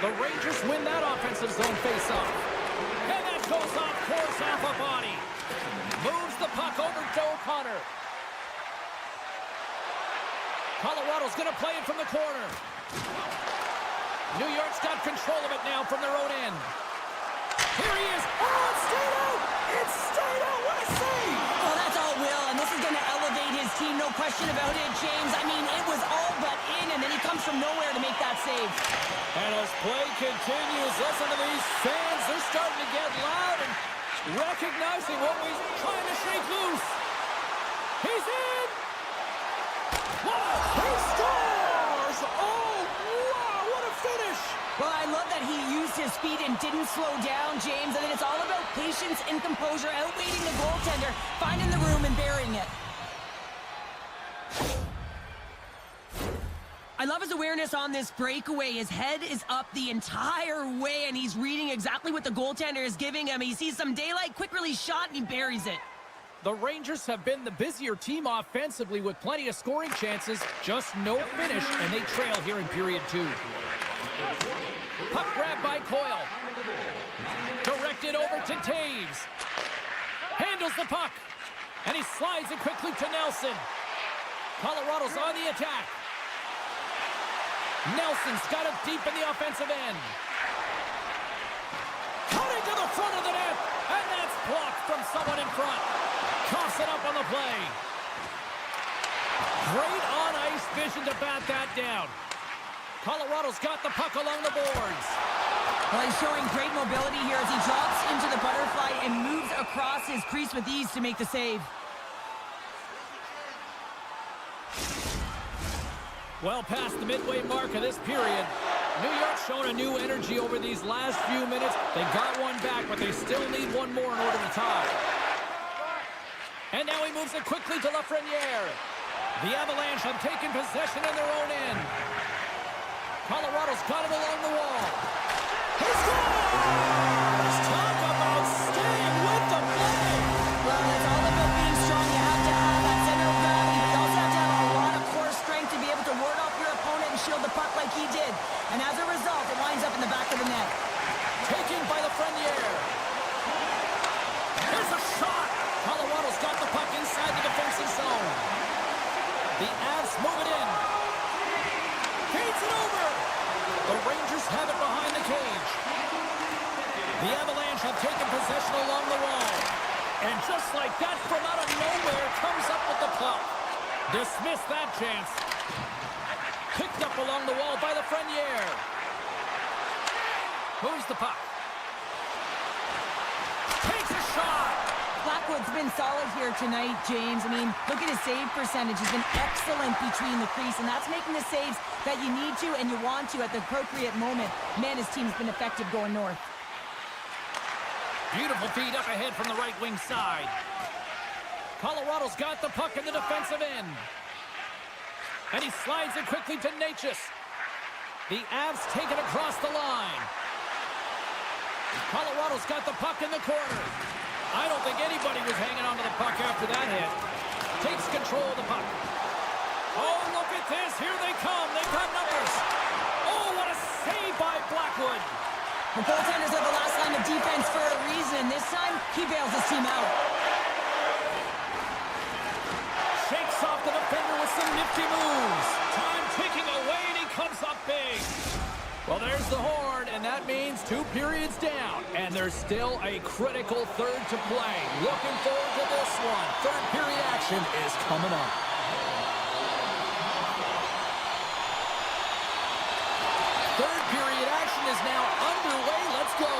Speaker 1: The Rangers win that offensive zone face-off. And that goes off course half a body. Moves the puck over to O'Connor. Colorado's going to play it from the corner. New York's got control of it now from their own end. Here he is. Oh, it stayed out! It stayed out! What a save!
Speaker 2: Oh, that's all Will, and this is going to elevate his team, no question about it, James. I mean, it was all but in, and then he comes from nowhere to make that save.
Speaker 1: And as play continues, listen to these fans. They're starting to get loud and recognizing what we're trying to shake loose. He's in! Wow, he scores! Oh, wow, what a finish!
Speaker 2: Well, I love that he used his speed and didn't slow down, James. I mean, it's all about patience and composure, outweighing the goaltender, finding the room and burying it. I love his awareness on this breakaway. His head is up the entire way, and he's reading exactly what the goaltender is giving him. He sees some daylight, quick release shot, and he buries it.
Speaker 1: The Rangers have been the busier team offensively with plenty of scoring chances, just no finish, and they trail here in period 2. Puck grab by Coyle. Directed over to Taves. Handles the puck. And he slides it quickly to Nelson. Colorado's on the attack. Nelson's got it deep in the offensive end. Cutting to the front of the net. And that's blocked from someone in front. Coughs it up on the play. Great on-ice vision to bat that down. Colorado's got the puck along the boards.
Speaker 2: Well, he's showing great mobility here as he drops into the butterfly and moves across his crease with ease to make the save.
Speaker 1: Well past the midway mark of this period. New York's shown a new energy over these last few minutes. They got one back, but they still need one more in order to tie. And now he moves it quickly to Lafreniere. The Avalanche have taken possession in their own end. Colorado's got it along the wall. He scores! Talk about staying with the play!
Speaker 2: Well, it's all about being strong. You have to have that center of
Speaker 1: Avs have it behind the cage. The Avalanche have taken possession along the wall. And just like that, from out of nowhere, comes up with the puck. Dismiss that chance. Picked up along the wall by Lafreniere. Moves the puck. Takes a shot.
Speaker 2: Blackwood's been solid here tonight, James. I mean, look at his save percentage. He's been excellent between the crease, and that's making the saves that you need to and you want to at the appropriate moment. Man, his team's been effective going north.
Speaker 1: Beautiful feed up ahead from the right wing side. Colorado's got the puck in the defensive end. And he slides it quickly to Natchez. The Avs take it across the line. Colorado's got the puck in the corner. I don't think anybody was hanging on to the puck after that hit. Takes control of the puck. Oh, look at this. Here they come. They've got numbers. Oh, what a save by Blackwood.
Speaker 2: The goaltenders are the last line of defense for a reason. This time, he bails his team out.
Speaker 1: Shakes off the defender with some nifty moves. Time ticking away, and he comes up big. Well, there's the horn, and that means 2 periods down. And there's still a critical third to play. Looking forward to this one. Third period action is coming up. Third period action is now underway. Let's go.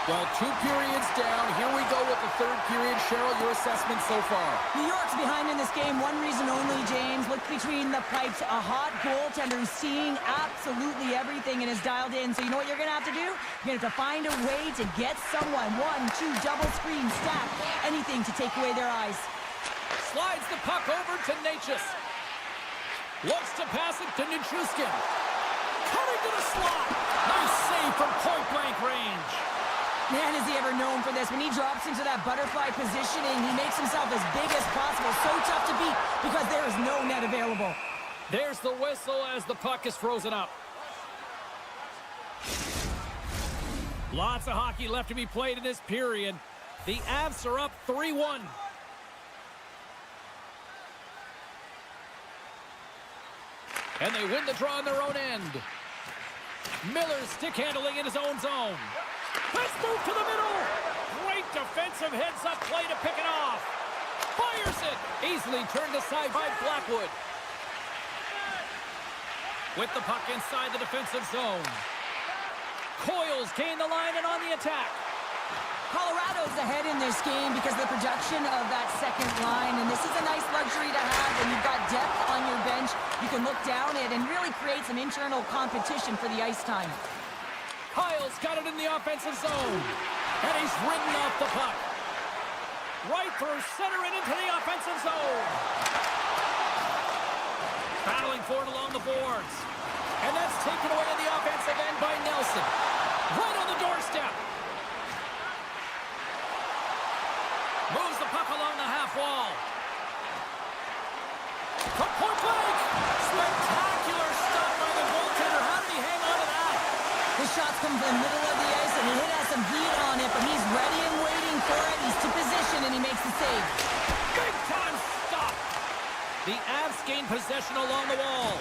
Speaker 1: Well, 2 periods down. Here we go with the third period. Cheryl, your assessment so far?
Speaker 2: New York's behind in this game. One reason only, James. Look between the pipes. A hot goaltender who's seeing absolutely everything and is dialed in. So you know what you're going to have to do? You're going to have to find a way to get someone. 1, 2, double screen, stack, anything to take away their eyes.
Speaker 1: Slides the puck over to Natchez. Looks to pass it to Nichushkin. Cutting to the slot. Nice save from point-blank range.
Speaker 2: Man, is he ever known for this. When he drops into that butterfly positioning, he makes himself as big as possible. So tough to beat because there is no net available.
Speaker 1: There's the whistle as the puck is frozen up. Lots of hockey left to be played in this period. The Avs are up 3-1. And they win the draw on their own end. Miller's stick handling in his own zone. Let's move to the middle. Great defensive heads-up play to pick it off. Fires it. Easily turned aside by Blackwood. With the puck inside the defensive zone. Coils gain the line and on the attack.
Speaker 2: Colorado's ahead in this game because of the production of that second line, and this is a nice luxury to have when you've got depth on your bench. You can look down it and really create some internal competition for the ice time.
Speaker 1: Kyle's got it in the offensive zone, and he's ridden off the puck. Right through center and into the offensive zone. Battling for it along the boards. And that's taken away in the offensive end by Nelson. Right on the doorstep. Moves the puck along the half wall. From point blank. Spectacular stuff by the goaltender. How did he hang on to that?
Speaker 2: His shots come from the middle of the ice, and the hit has some heat on it, but he's ready and waiting for it. He's to position, and he makes the save.
Speaker 1: Big time stop. The Avs gain possession along the wall.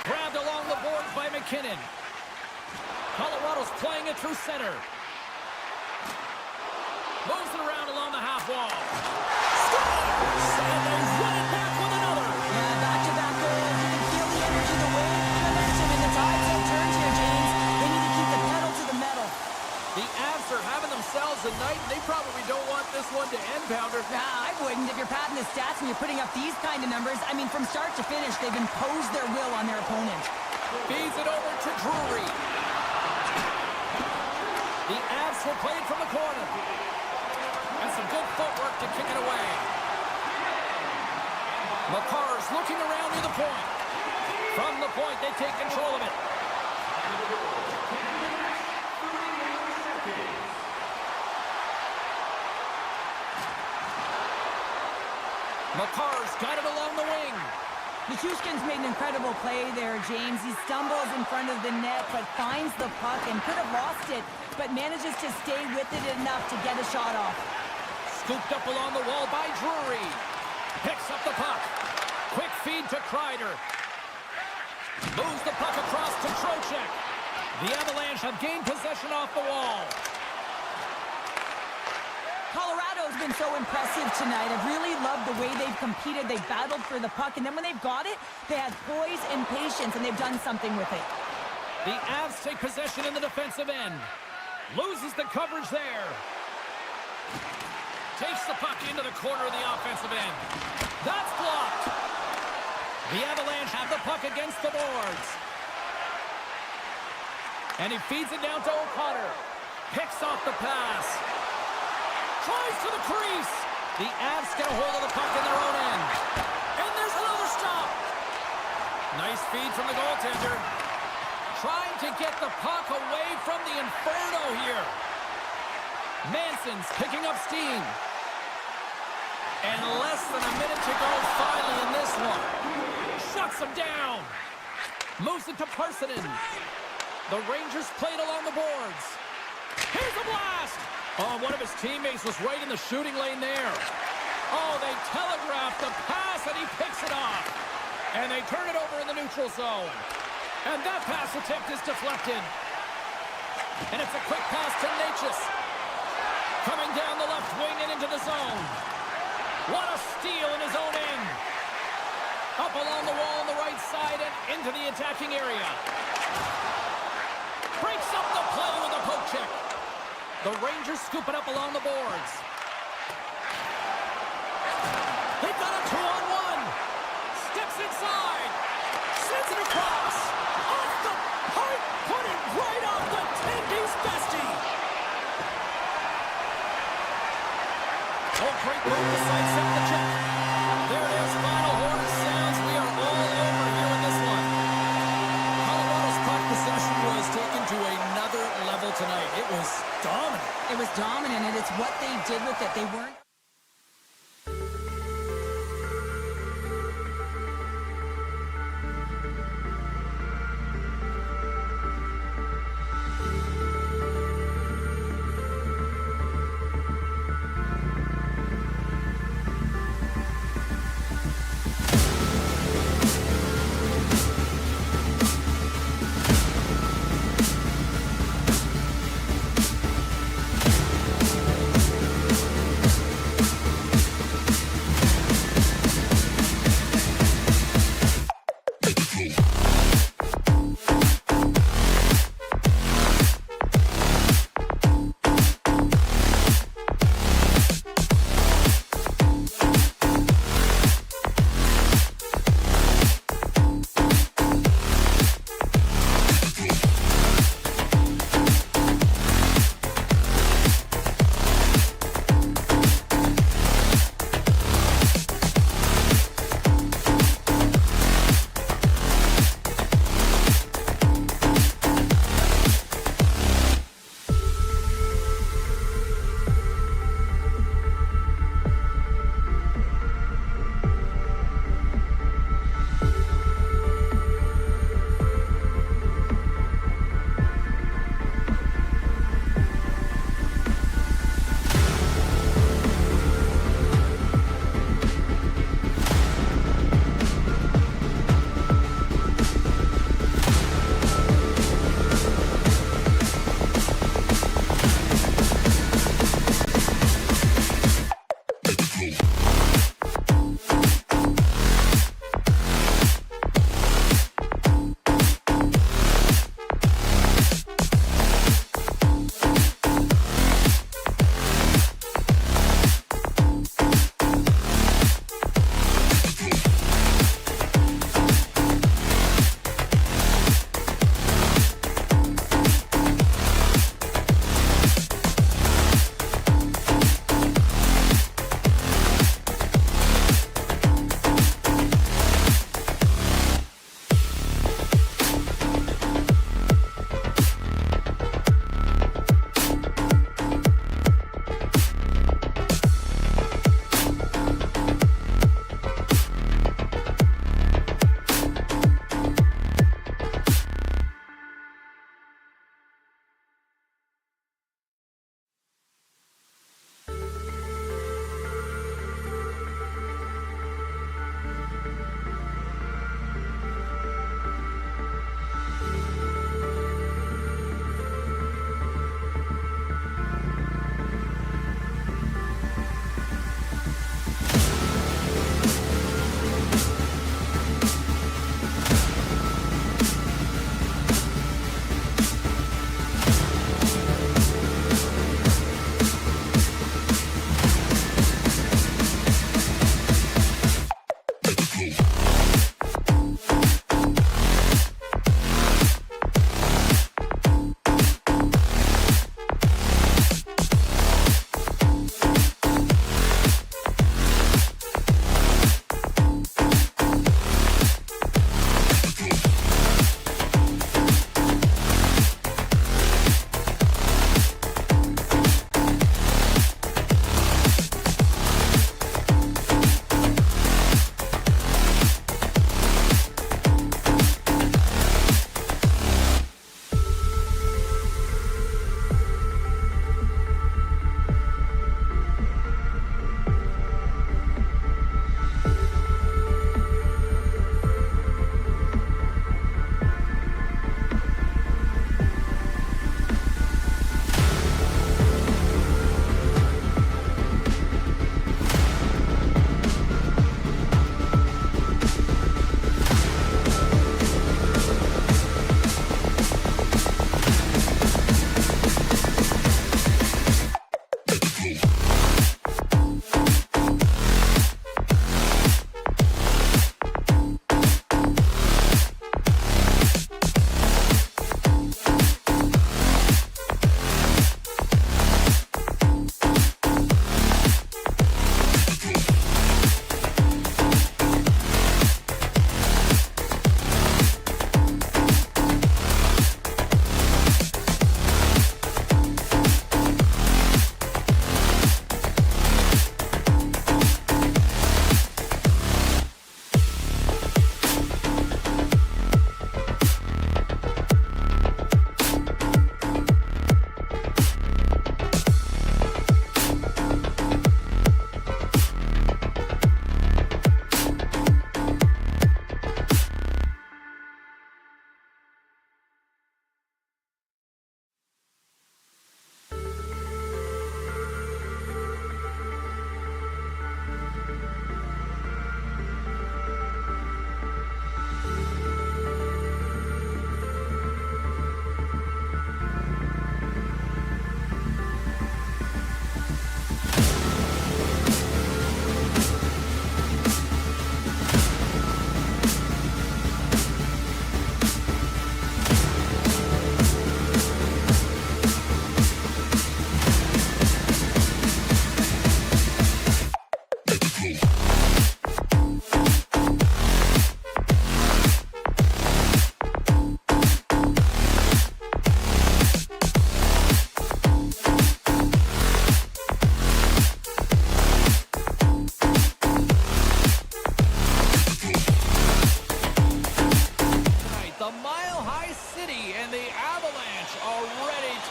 Speaker 1: Grabbed along the boards by McKinnon. Colorado's playing it through center. Moves it around along the half wall. Scores! And they run it back with another.
Speaker 2: Yeah, back-to-back goals. You can feel the energy, the wave, the momentum, and the tides have turned here, James. They need to keep the pedal to the metal.
Speaker 1: The Avs are having themselves a night, and they probably don't want this one to end, Pounder.
Speaker 2: Nah, I wouldn't. If you're padding the stats and you're putting up these kind of numbers, I mean, from start to finish, they've imposed their will on their opponent.
Speaker 1: Feeds it over to Drury. The Avs will play it from the corner. And some good footwork to kick it away. McCarr's looking around near the point. From the point, they take control of it. McCarr's got it along the wing.
Speaker 2: Nichushkin's made an incredible play there, James. He stumbles in front of the net, but finds the puck and could have lost it, but manages to stay with it enough to get a shot off.
Speaker 1: Scooped up along the wall by Drury. Picks up the puck. Quick feed to Kreider. Moves the puck across to Trocheck. The Avalanche have gained possession off the wall.
Speaker 2: Colorado's been so impressive tonight. I've really loved the way they've competed. They've battled for the puck, and then when they've got it, they have poise and patience, and they've done something with it.
Speaker 1: The Avs take possession in the defensive end. Loses the coverage there. Takes the puck into the corner of the offensive end. That's blocked. The Avalanche have the puck against the boards. And he feeds it down to O'Connor. Picks off the pass. Tries to the crease. The Avs get a hold of the puck in their own end. And there's another stop. Nice feed from the goaltender. Trying to get the puck away from the Inferno here. Manson's picking up steam. And less than a minute to go finally in this one. Shuts him down. Moves it to Parsonen. The Rangers played along the boards. Here's a blast. Oh, one of his teammates was right in the shooting lane there. Oh, they telegraphed the pass, and he picks it off. And they turn it over in the neutral zone. And that pass attempt is deflected. And it's a quick pass to Natchez. Coming down the left wing and into the zone. What a steal in his own end. Up along the wall on the right side and into the attacking area. Breaks up the play with a poke check. The Rangers scoop it up along the boards. They've got a 2-on-1. Steps inside. Sends it across. Off the pipe. Put it right off the 10-piece bestie. Oh, great move to sidestep the check. There it is. Final horn sounds. We are all over here in this one. Colorado's puck possession was taken to another level tonight. It was dominant.
Speaker 2: It was dominant, and it's what they did with it. They weren't...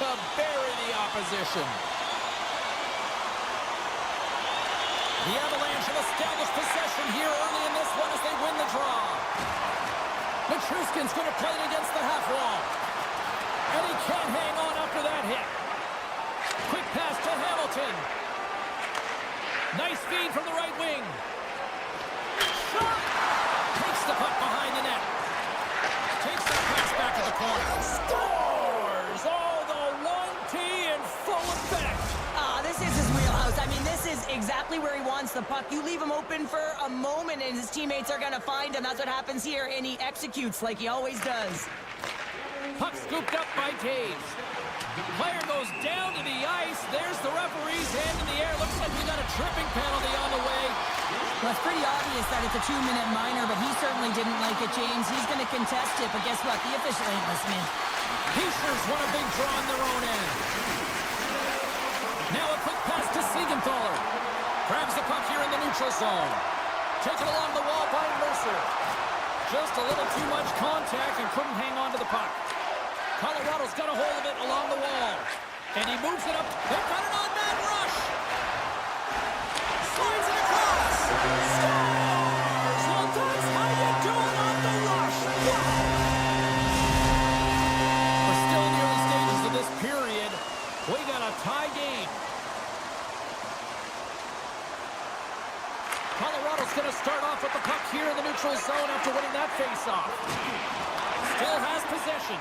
Speaker 1: to bury the opposition. The Avalanche have established possession here early in this one as they win the draw. Matruskin's going to play it against the half wall. And he can't hang on after that hit. Quick pass to Hamilton. Nice feed from the right wing. Shot! Takes the puck behind the net. Takes that pass back to the corner. Scores! Oh, the 1T in full effect.
Speaker 2: This is his wheelhouse. I mean, this is exactly where he wants the puck. You leave him open for a moment and his teammates are going to find him. That's what happens here, and he executes like he always does.
Speaker 1: Puck scooped up by Taves. Player goes down to the ice. There's the referee's hand in the air. Looks like we got a tripping penalty on the way.
Speaker 2: Well, it's pretty obvious that it's a 2-minute minor, but he certainly didn't like it, James. He's going to contest it, but guess what? The official ain't listening.
Speaker 1: Pacers won a big draw on their own end. Now a quick pass to Siegenthaler. Grabs the puck here in the neutral zone. Taken along the wall by Mercer. Just a little too much contact and couldn't hang on to the puck. Colorado's got a hold of it along the wall. And he moves it up. They've got it on man rush. Slides it across. Scores! Well, that's how you do it on the rush. Wow! We're still in the early stages of this period. We got a tie game. Colorado's going to start off with the puck here in the neutral zone after winning that faceoff. Still has possession.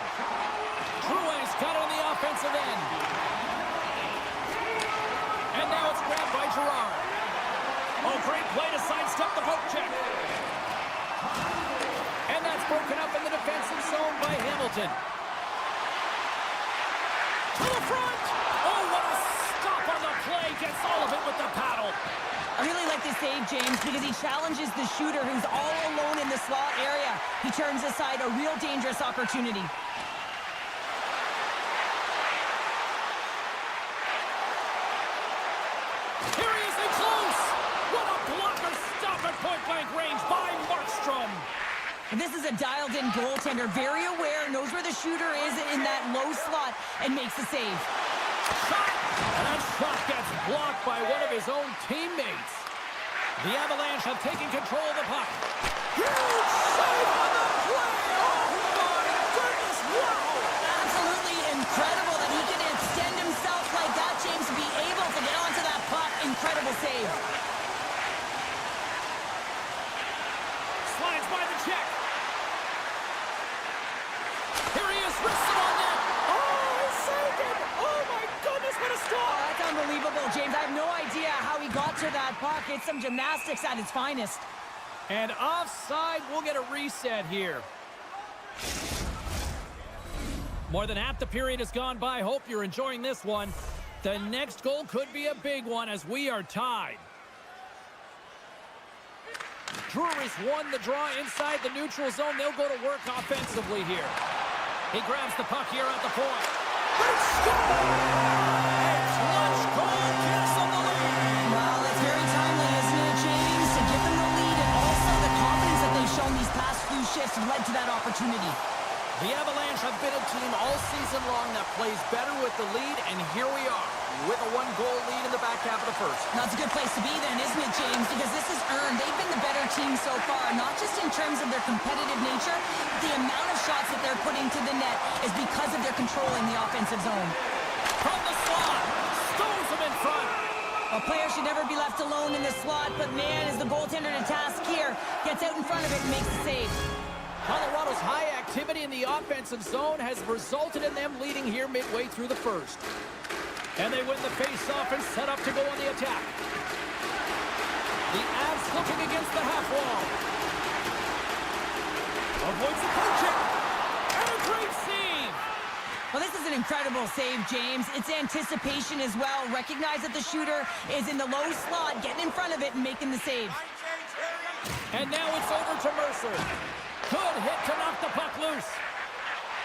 Speaker 1: Drouin's got it on the offensive end. And now it's grabbed by Girard. Oh, great play to sidestep the poke check. And that's broken up in the defensive zone by Hamilton. To the front. Oh, what a stop on the play. Gets all of it with the paddle.
Speaker 2: I really like this save, James, because he challenges the shooter who's all alone in the slot area. He turns aside a real dangerous opportunity.
Speaker 1: Here he is in close. What a blocker stop at point-blank range by Markstrom.
Speaker 2: This is a dialed-in goaltender, very aware, knows where the shooter is in that low slot, and makes the save.
Speaker 1: Shot! And that shot gets blocked by one of his own teammates. The Avalanche have taken control of the puck. Huge save on the play! Oh, my goodness! Wow!
Speaker 2: Absolutely incredible that he can extend himself like that, James, to be able to get onto that puck. Incredible save.
Speaker 1: Slides by the check. Here he is, wristed on net. Oh, he saved it! Oh, my goodness, what a stop!
Speaker 2: Oh, that's unbelievable, James. I have no idea how he got to that puck. It's some gymnastics at its finest.
Speaker 1: And offside, we'll get a reset here. More than half the period has gone by. Hope you're enjoying this one. The next goal could be a big one as we are tied. Drury's won the draw inside the neutral zone. They'll go to work offensively here. He grabs the puck here at the point. Great score! A clutch goal gives them the lead.
Speaker 2: Well, it's very timely, isn't it, James, to give them the lead, and also the confidence that they've shown these past few shifts have led to that opportunity.
Speaker 1: The Avalanche have been a team all season long that plays better with the lead, and here we are with a one-goal lead in the back half of the first.
Speaker 2: That's a good place to be then, isn't it, James? Because this is earned. They've been the better team so far, not just in terms of their competitive nature, but the amount of shots that they're putting to the net is because of their controlling the offensive zone.
Speaker 1: From the slot, stones him in front.
Speaker 2: A player should never be left alone in the slot, but man, is the goaltender to task here. Gets out in front of it and makes the save.
Speaker 1: Colorado's high activity in the offensive zone has resulted in them leading here midway through the first. And they win the face-off and set up to go on the attack. The Avs looking against the half wall. Avoids the poke check. And a great save.
Speaker 2: Well, this is an incredible save, James. It's anticipation as well. Recognize that the shooter is in the low slot, getting in front of it and making the save.
Speaker 1: And now it's over to Mercer. Good hit to knock the puck loose.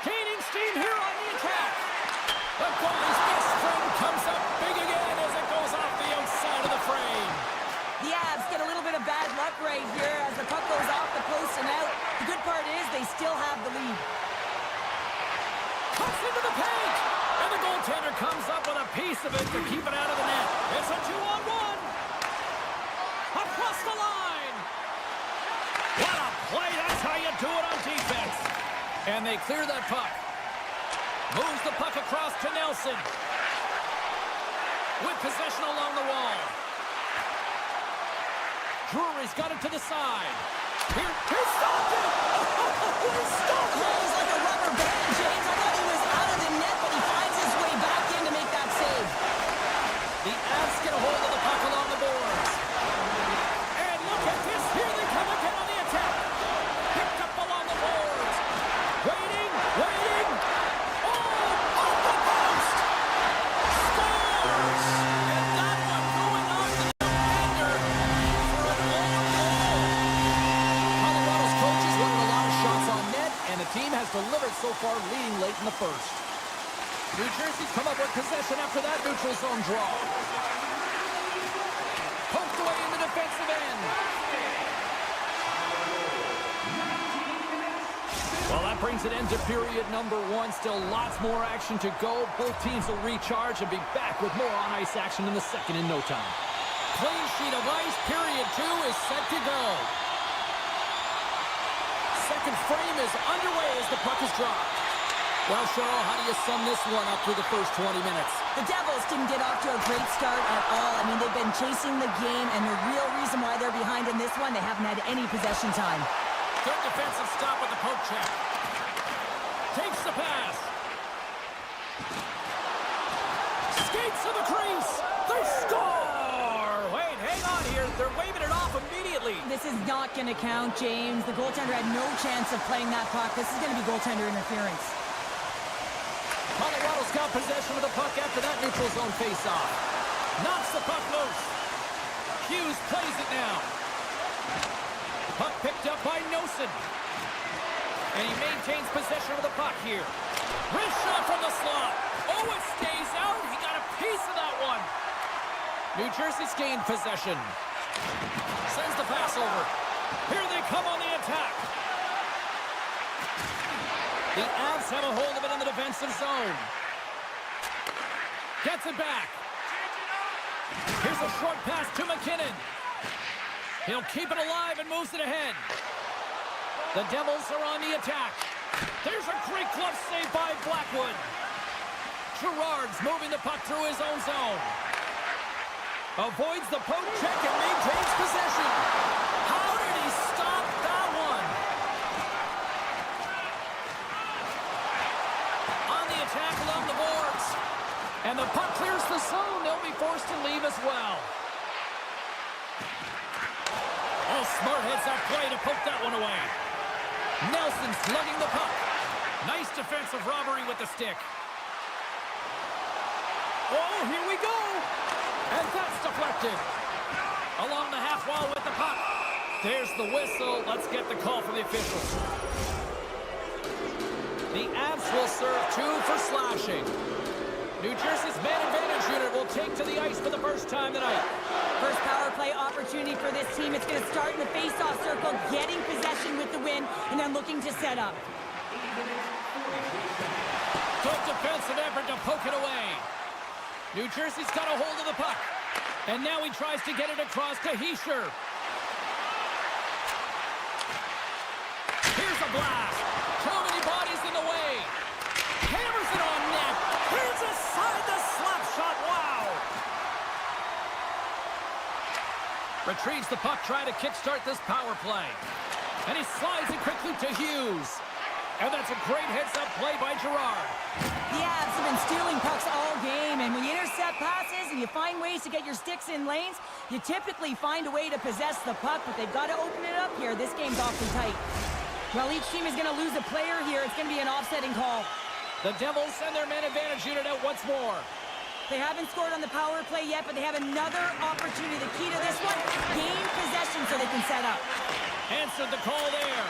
Speaker 1: Gaining steam here on the attack. The goalie's best friend comes up big again as it goes off the outside of the frame.
Speaker 2: The Avs get a little bit of bad luck right here as the puck goes off the post and out. The good part is they still have the lead.
Speaker 1: Cuts into the paint. And the goal goaltender comes up with a piece of it to keep it out of the net. It's a 2-on-1. Across the line. What a play. That's how you do it on defense. And they clear that puck. Moves the puck across to Nelson. With possession along the wall. Drury's got it to the side. Here, he stopped it! Oh, he stopped it!
Speaker 2: He's like a rubber band, James. I thought he was out of the net, but he finds his way back in to make that save.
Speaker 1: The Avs get a hold of the puck along the boards. And look at this. Here they come again on the attack. Picked up along the boards. Waiting, waiting. Oh, off the post. Scores! And that one going on to the defender for an own goal. Colorado's coaches wanted a lot of shots on net, and the team has delivered so far, leading late in the first. New Jersey's come up with possession after that neutral zone draw. Poked away in the defensive end. Well, that brings an end to period number one. Still lots more action to go. Both teams will recharge and be back with more on-ice action in the second in no time. Clean sheet of ice. Period two is set to go. Second frame is underway as the puck is dropped. Well, Cheryl, how do you sum this one up through the first 20 minutes?
Speaker 2: The Devils didn't get off to a great start at all. I mean, they've been chasing the game, and the real reason why they're behind in this one, they haven't had any possession time.
Speaker 1: Good defensive stop with the poke check. Takes the pass. Skates to the crease. They score! Wait, hang on here. They're waving it off immediately.
Speaker 2: This is not going to count, James. The goaltender had no chance of playing that puck. This is going to be goaltender interference.
Speaker 1: Colorado's got possession of the puck after that neutral zone face-off. Knocks the puck loose. Hughes plays it now. Puck picked up by Nelson. And he maintains possession of the puck here. Wrist shot from the slot. Oh, it stays out. He got a piece of that one. New Jersey's gained possession. Sends the pass over. Here they come on the attack. The Avs have a hold of it in the defensive zone. Gets it back. Here's a short pass to McKinnon. He'll keep it alive and moves it ahead. The Devils are on the attack. There's a great glove save by Blackwood. Girard's moving the puck through his own zone. Avoids the poke check and maintains possession. How did he stop that one? On the attack along the boards. And the puck clears the zone. They'll be forced to leave as well. Oh, smart heads that play to poke that one away. Nelson's lugging the puck. Nice defensive robbery with the stick. Oh, here we go. And that's deflected. Along the half wall with the puck. There's the whistle. Let's get the call from the officials. The Avs will serve 2 for slashing. New Jersey's man advantage unit will take to the ice for the first time tonight.
Speaker 2: First power play opportunity for this team. It's going to start in the face-off circle, getting possession with the win, and then looking to set up.
Speaker 1: Good defensive effort to poke it away. New Jersey's got a hold of the puck. And now he tries to get it across to Heischer. Here's a blast. Too many bodies in the way. Hammers it on net. Here's aside the slap shot. Wow. Retrieves the puck, trying to kickstart this power play. And he slides it quickly to Hughes. And that's a great heads-up play by Girard.
Speaker 2: The Avs have been stealing pucks all game, and when you intercept passes and you find ways to get your sticks in lanes, you typically find a way to possess the puck, but they've got to open it up here. This game's awfully tight. Well, each team is going to lose a player here. It's going to be an offsetting call.
Speaker 1: The Devils send their man advantage unit out once more.
Speaker 2: They haven't scored on the power play yet, but they have another opportunity. The key to this one, gain possession so they can set up.
Speaker 1: Answered the call there.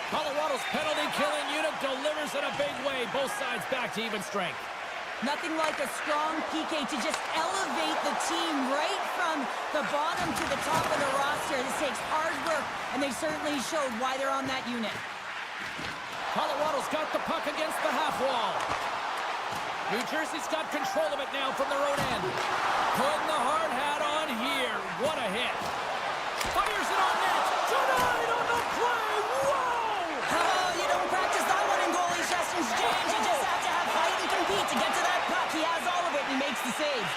Speaker 1: Colorado's penalty-killing unit delivers in a big way. Both sides back to even strength.
Speaker 2: Nothing like a strong PK to just elevate the team right from the bottom to the top of the roster. This takes hard work, and they certainly showed why they're on that unit.
Speaker 1: Colorado's got the puck against the half wall. New Jersey's got control of it now from their own end. Putting the hard hat on here. What a hit. Fires it on net. Denied on the play. Whoa!
Speaker 2: Oh, you don't practice that one in goalie sessions, James. You just have to have fight and compete to get to that puck. He has all of it and he makes the save.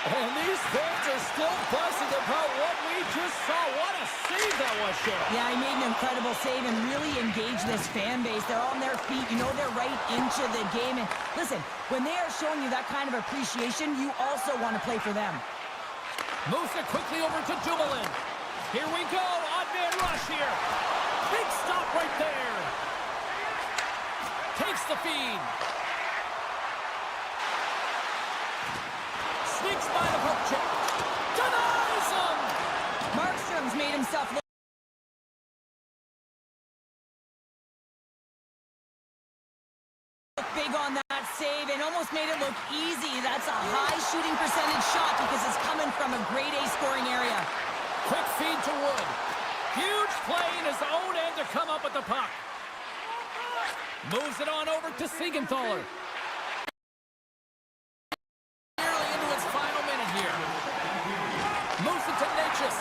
Speaker 1: And these fans are still buzzing about what we just saw. What a save that was, Cheryl.
Speaker 2: Yeah, he made an incredible save and really engaged this fan base. They're on their feet. You know they're right into the game. And listen, when they are showing you that kind of appreciation, you also want to play for them.
Speaker 1: Moves it quickly over to Dumoulin. Here we go. Odd man rush here. Big stop right there. Takes the feed. Sneaks by the poke check. Denies him.
Speaker 2: Markstrom's made himself look big on that save and almost made it look easy. That's a high shooting percentage shot because it's coming from a grade A scoring area.
Speaker 1: Quick feed to Wood. Huge play in his own end to come up with the puck. Moves it on over to Siegenthaler. Nearly into its final minute here. Moves it to Natchez.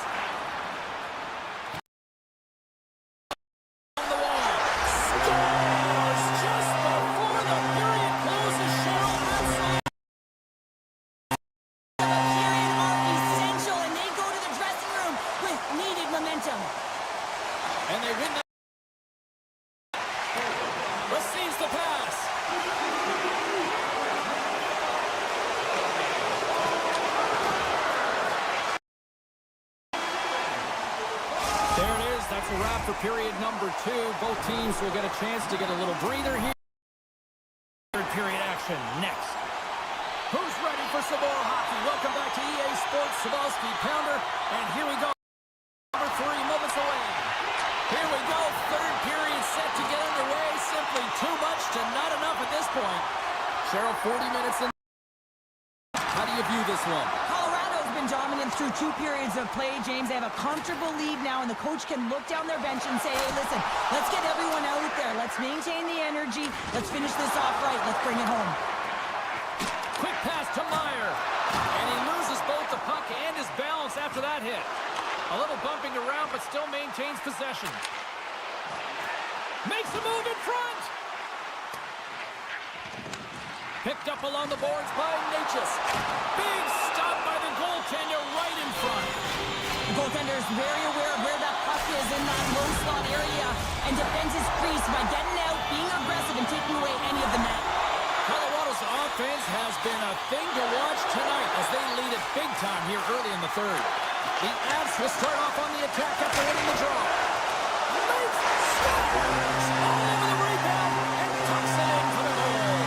Speaker 1: On the wall. Scores just before the period closes. Cheryl outside.
Speaker 2: The period are essential and they go to the dressing room with needed momentum.
Speaker 1: And they win the... Receives the pass. There it is. That's a wrap for period number 2. Both teams will get a chance to get a little breather here. Third period action next. Who's ready for some more hockey? Welcome back to EA Sports Sabalski Pounder. And here we go. Number 3 moments away. Here we go. Third period set to get underway. Simply too much to not enough at this point. Cheryl, 40 minutes in. How do you view this one?
Speaker 2: Colorado's been dominant through 2 periods of play, James. They have a comfortable lead now, and the coach can look down their bench and say, hey, listen, let's get everyone out there. Let's maintain the energy. Let's finish this off right. Let's bring it home.
Speaker 1: Quick pass to Meyer. And he loses both the puck and his balance after that hit. A little bumping around, but still maintains possession. Makes a move in front. Picked up along the boards by Natchez. Big stop by the goaltender right in front.
Speaker 2: The goaltender is very aware of where that puck is in that low slot area and defends his crease by getting out, being aggressive, and taking away any of the net.
Speaker 1: Colorado's offense has been a thing to watch tonight as they lead it big time here early in the third. The Avs will start off on the attack after winning the draw. Makes scores all over the rebound and tucks it in for the goal.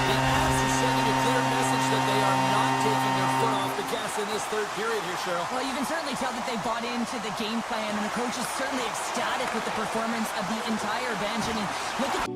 Speaker 1: The Avs are sending a clear message that they are not taking their foot off the gas in this third period here, Cheryl.
Speaker 2: Well, you can certainly tell that they bought into the game plan, and the coach is certainly ecstatic with the performance of the entire bench. I mean, look at...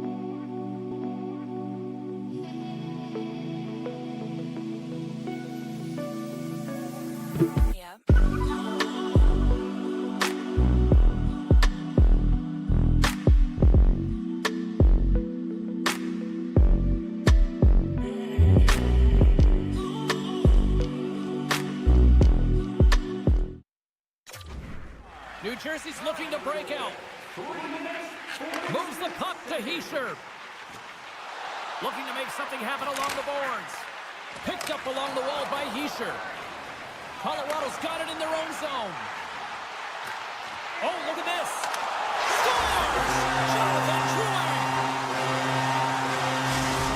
Speaker 1: New Jersey's looking to break out. Moves the puck to Hischier. Looking to make something happen along the boards. Picked up along the wall by Hischier. Colorado's got it in their own zone. Oh, look at this. Scores! Jonathan Drouin!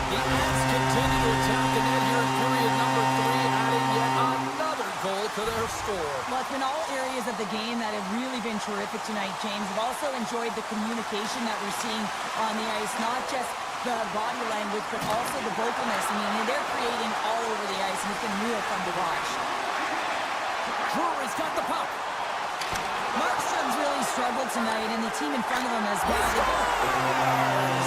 Speaker 1: The Avs continue to attack the net here in period number 3, adding yet another goal to their score.
Speaker 2: Well, it's been all areas of the game that have really been terrific tonight, James. I've also enjoyed the communication that we're seeing on the ice, not just the body language, but also the vocalness. I mean, they're creating all over the ice, and it's been real fun to watch.
Speaker 1: Drury's got the puck.
Speaker 2: Markstrom's really struggled tonight, and the team in front of him as well.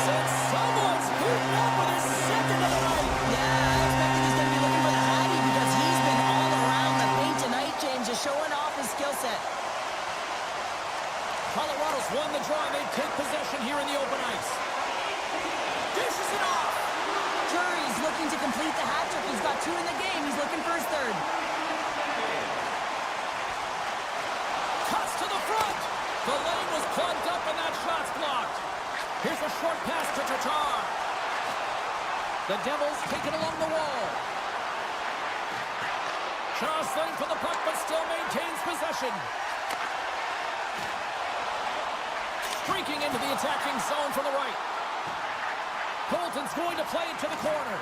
Speaker 1: And someone's beaten up with his second of the night.
Speaker 2: Yeah, I expected he's going to be looking for the Hattie because he's been all around the paint tonight, James, just showing off his skill set.
Speaker 1: Colorado's won the draw, and they take possession here in the open ice. Dishes it off.
Speaker 2: Drury's looking complete the hat trick. He's got 2 in the game. He's looking for his 3rd.
Speaker 1: Cuts to the front. The lane was plugged up and that shot's blocked. Here's a short pass to Tatar. The Devils take it along the wall. Jostling for the puck, but still maintains possession. Streaking into the attacking zone from the right. Colton's going to play it to the corner.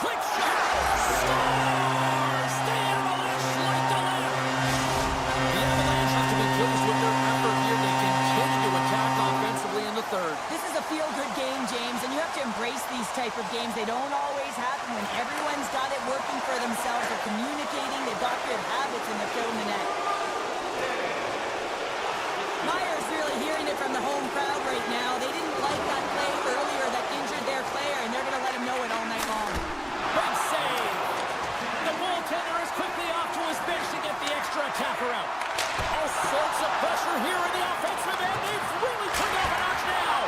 Speaker 1: Quick shot. Scores! The Avalanche light the lamp. The Avalanche have to be pleased with their effort here. They continue to attack offensively in the 3rd.
Speaker 2: This is a feel-good game, James, and you have to embrace these type of games. They don't always happen when everyone's got it working for themselves. They're communicating. They've got good habits, and they're filling the net. Myers really hearing it from the home crowd right now. They didn't like that play earlier that injured their player, and they're going to let him know it all night long.
Speaker 1: Big save. The goaltender is quickly off to his bench to get the extra attacker out. All sorts of pressure here in the offensive end. They've really turned up a notch now.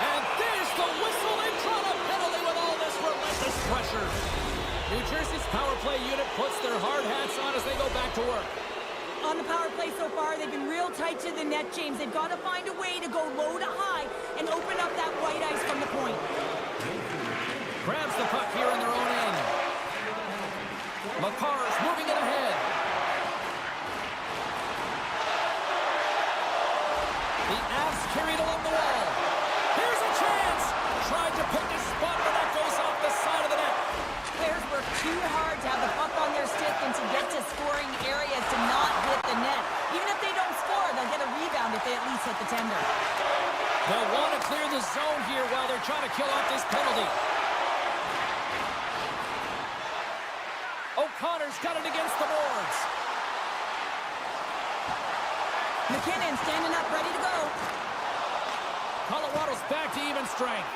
Speaker 1: And there's the whistle. They've drawn a penalty with all this relentless pressure. New Jersey's power play unit puts their hard hats on as they go back to work.
Speaker 2: On the power play so far, they've been real tight to the net, James. They've got to find a way to go low to high and open up that white ice from the point.
Speaker 1: Grabs the puck here in their own end. Makar's moving it ahead. The Avs carried along the wall. Here's a chance. Tried to pick his spot, but that goes off the side of the net.
Speaker 2: Players work too hard to have the puck on their stick and to get to scoring areas to not hit the net. Even if they don't score, they'll get a rebound if they at least hit the tender.
Speaker 1: They'll want to clear the zone here while they're trying to kill off this penalty. O'Connor's got it against the boards.
Speaker 2: McKinnon standing up, ready to go.
Speaker 1: Colorado's back to even strength.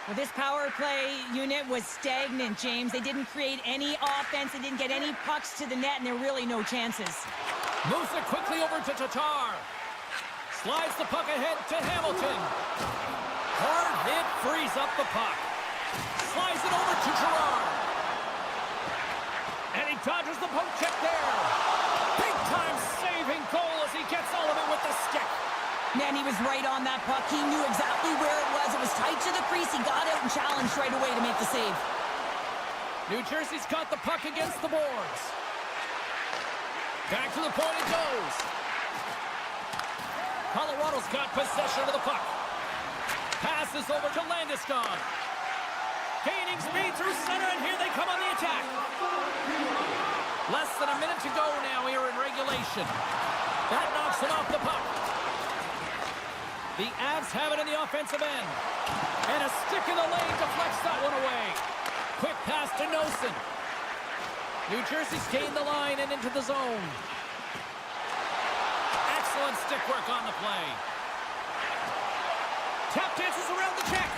Speaker 2: Well, this power play unit was stagnant, James. They didn't create any offense. They didn't get any pucks to the net, and there were really no chances.
Speaker 1: Moves it quickly over to Tatar. Slides the puck ahead to Hamilton. Hard hit frees up the puck. Slides it over to Gerard. And he dodges the poke check there. Big time saving goal as he gets all of it with the stick.
Speaker 2: Man, he was right on that puck. He knew exactly where it was. It was tight to the crease. He got out and challenged right away to make the save.
Speaker 1: New Jersey's got the puck against the boards. Back to the point it goes. Colorado's got possession of the puck. Passes over to Landeskog. Gaining speed through center, and here they come on the attack. Less than a minute to go now here in regulation. That knocks him off the puck. The Avs have it in the offensive end. And a stick in the lane deflects that one away. Quick pass to Nosen. New Jersey's gained the line and into the zone. Excellent stick work on the play. Tap dances around the check.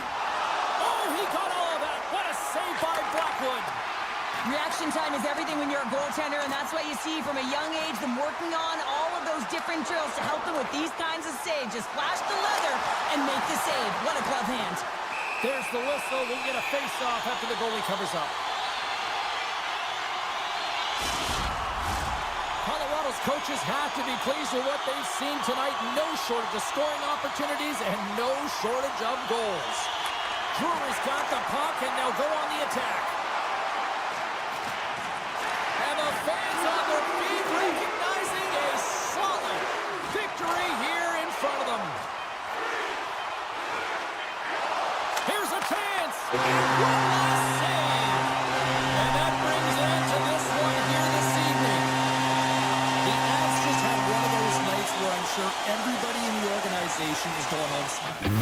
Speaker 1: Oh, he got all of that. What a save by Blackwood.
Speaker 2: Reaction time is everything when you're a goaltender, and that's what you see from a young age, them working on all of those different drills to help them with these kinds of saves. Just flash the leather and make the save. What a glove hand.
Speaker 1: There's the whistle. We'll get a face-off after the goalie covers up. Colorado's coaches have to be pleased with what they've seen tonight. No shortage of scoring opportunities and no shortage of goals. Drury's got the puck, and they'll go on the attack. And the fans on their feet recognizing a solid victory here in front of them. Here's a chance. One last save. And that brings an end to this one here this evening. The Avs just had one of those nights where I'm sure everybody in the organization is going home smiling.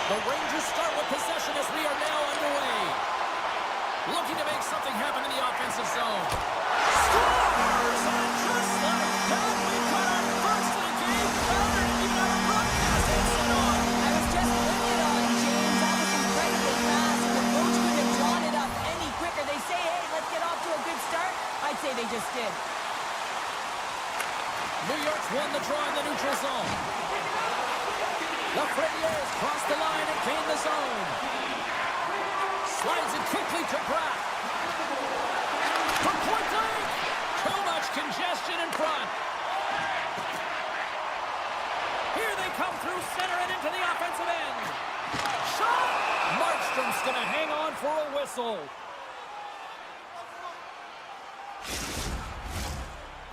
Speaker 1: The Rangers start with possession as we are now underway. Looking to make something happen in the offensive zone. Scores! And just like that, we've got our first of the game. Founder didn't even have a broadcast headset on.
Speaker 2: I was just putting it on, James. That was incredibly fast. The coach couldn't have drawn it up any quicker. They say, hey, let's get off to a good start. I'd say they just did.
Speaker 1: New York's won the draw in the neutral zone. The Freniers cross the line and gain the zone. Slides it quickly to Pratt. From point blank. Too much congestion in front. Here they come through center and into the offensive end. Shot! Markstrom's going to hang on for a whistle.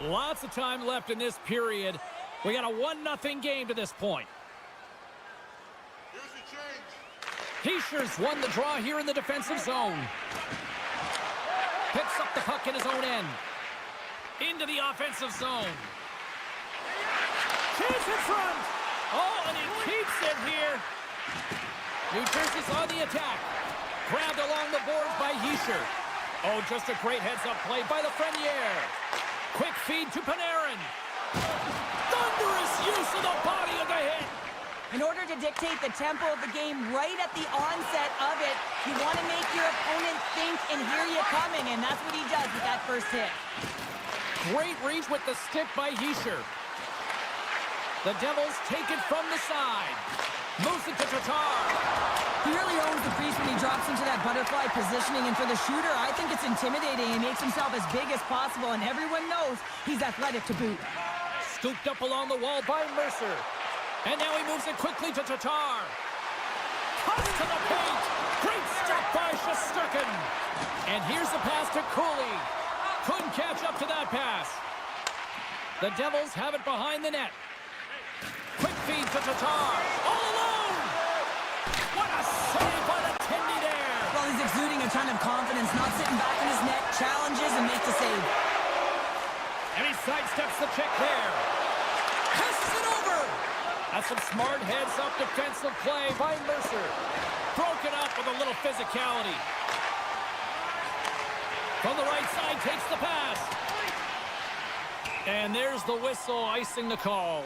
Speaker 1: Lots of time left in this period. We got a 1-0 game to this point. Heischer's won the draw here in the defensive zone. Picks up the puck in his own end. Into the offensive zone. Chase in front. Oh, and he keeps it here. New Jersey's on the attack. Grabbed along the boards by Hischer. Oh, just a great heads-up play by the Frenier. Quick feed to Panarin. Thunderous use of the body of the hit.
Speaker 2: In order to dictate the tempo of the game right at the onset of it, you want to make your opponent think and hear you coming, and that's what he does with that first hit.
Speaker 1: Great reach with the stick by Hischer. The Devils take it from the side. Moves it to Tatar.
Speaker 2: He really owns the crease when he drops into that butterfly positioning, and for the shooter, I think it's intimidating. He makes himself as big as possible, and everyone knows he's athletic to boot.
Speaker 1: Scooped up along the wall by Mercer. And now he moves it quickly to Tatar. Cuts to the paint. Great stop by Shesterkin. And here's the pass to Cooley. Couldn't catch up to that pass. The Devils have it behind the net. Quick feed to Tatar. All alone. What a save by the Tendy there.
Speaker 2: Well, he's exuding a ton of confidence, not sitting back in his net, challenges and makes the save.
Speaker 1: And he sidesteps the check there. Passes it over. That's some smart heads-up defensive play by Mercer. Broken up with a little physicality. From the right side, takes the pass. And there's the whistle, icing the call.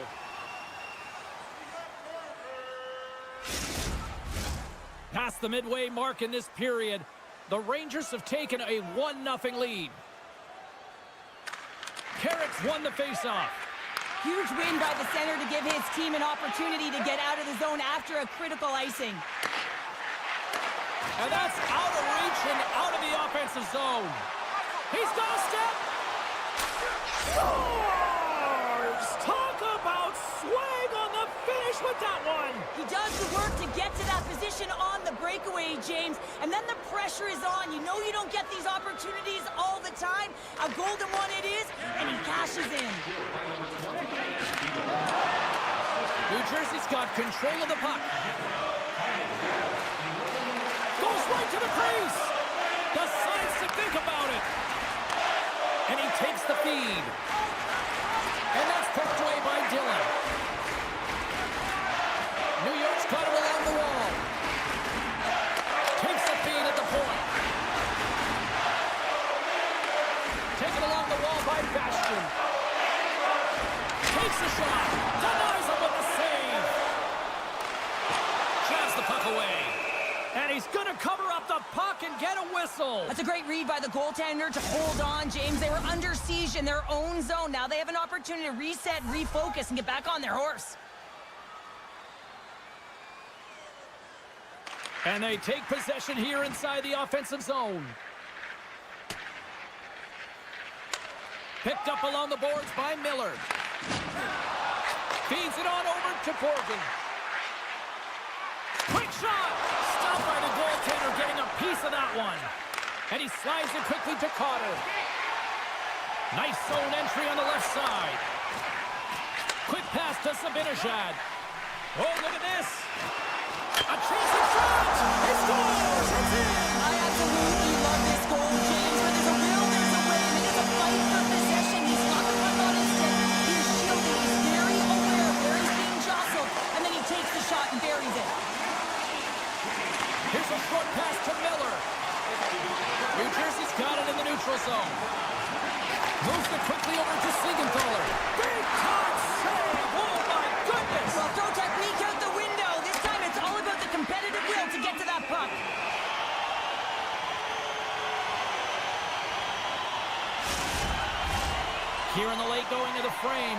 Speaker 1: Past the midway mark in this period, the Rangers have taken a 1-0 lead. Carrick's won the faceoff.
Speaker 2: Huge win by the center to give his team an opportunity to get out of the zone after a critical icing.
Speaker 1: And that's out of reach and out of the offensive zone. He's got a step. Scores! Talk about swag on the finish with that one.
Speaker 2: He does the work to get to that position on the breakaway, James, and then the pressure is on. You know you don't get these opportunities all the time. A golden one it is, and he cashes in.
Speaker 1: New Jersey's got control of the puck. Goes right to the crease. Decides to think about it. And he takes the feed. And that's poked away by Dillon. New York's got him along the wall. Takes the feed at the point. Taken along the wall by Bastian. Takes the shot. Denies him with the save. Jabs the puck away. And he's going to cover up the puck and get a whistle.
Speaker 2: That's a great read by the goaltender to hold on, James. They were under siege in their own zone. Now they have an opportunity to reset, refocus, and get back on their horse.
Speaker 1: And they take possession here inside the offensive zone. Picked up along the boards by Miller. Feeds it on over to Borgen. Quick shot! Stopped by the goaltender, getting a piece of that one. And he slides it quickly to Carter. Nice zone entry on the left side. Quick pass to Zibanejad. Oh, look at this. A chasing shot! He scores! It's in!
Speaker 2: I absolutely love this goal, James. Where there's a will, there's a way, and it is a fight for possession. He's got the puck on his stick. He's shielded. He's very aware of where he's being jostled, and then he takes the shot and buries it.
Speaker 1: Moves it quickly over to Siegenthaler. Big time save! Oh my goodness!
Speaker 2: Well, throw technique out the window. This time it's all about the competitive will to get to that puck.
Speaker 1: Here in the late going of the frame,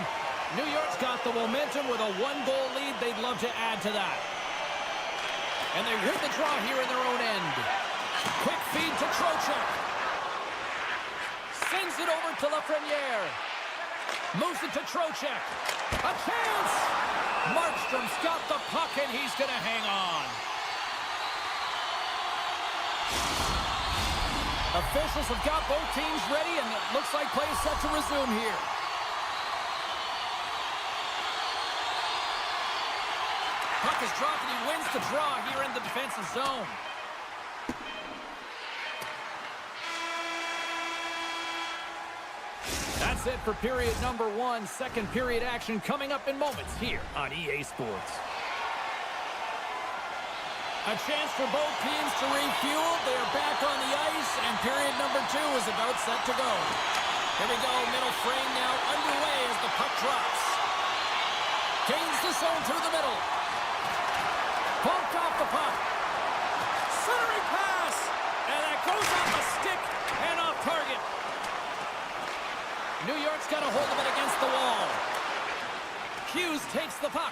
Speaker 1: New York's got the momentum with a one-goal lead. They'd love to add to that. And they win the draw here in their own end. Quick feed to Trocheck. Sends it over to Lafreniere. Moves it to Trocheck. A chance! Markstrom's got the puck, and he's going to hang on. Officials have got both teams ready, and it looks like play is set to resume here. Puck is dropped, and he wins the draw here in the defensive zone. That's it for period number 1. Second period action coming up in moments here on EA Sports. A chance for both teams to refuel. They are back on the ice, and period number 2 is about set to go. Here we go, middle frame now underway as the puck drops. Gains the zone through the middle. Bumped off the puck. Centering pass, and that goes off the stick and off target. New York's got a hold of it against the wall. Hughes takes the puck.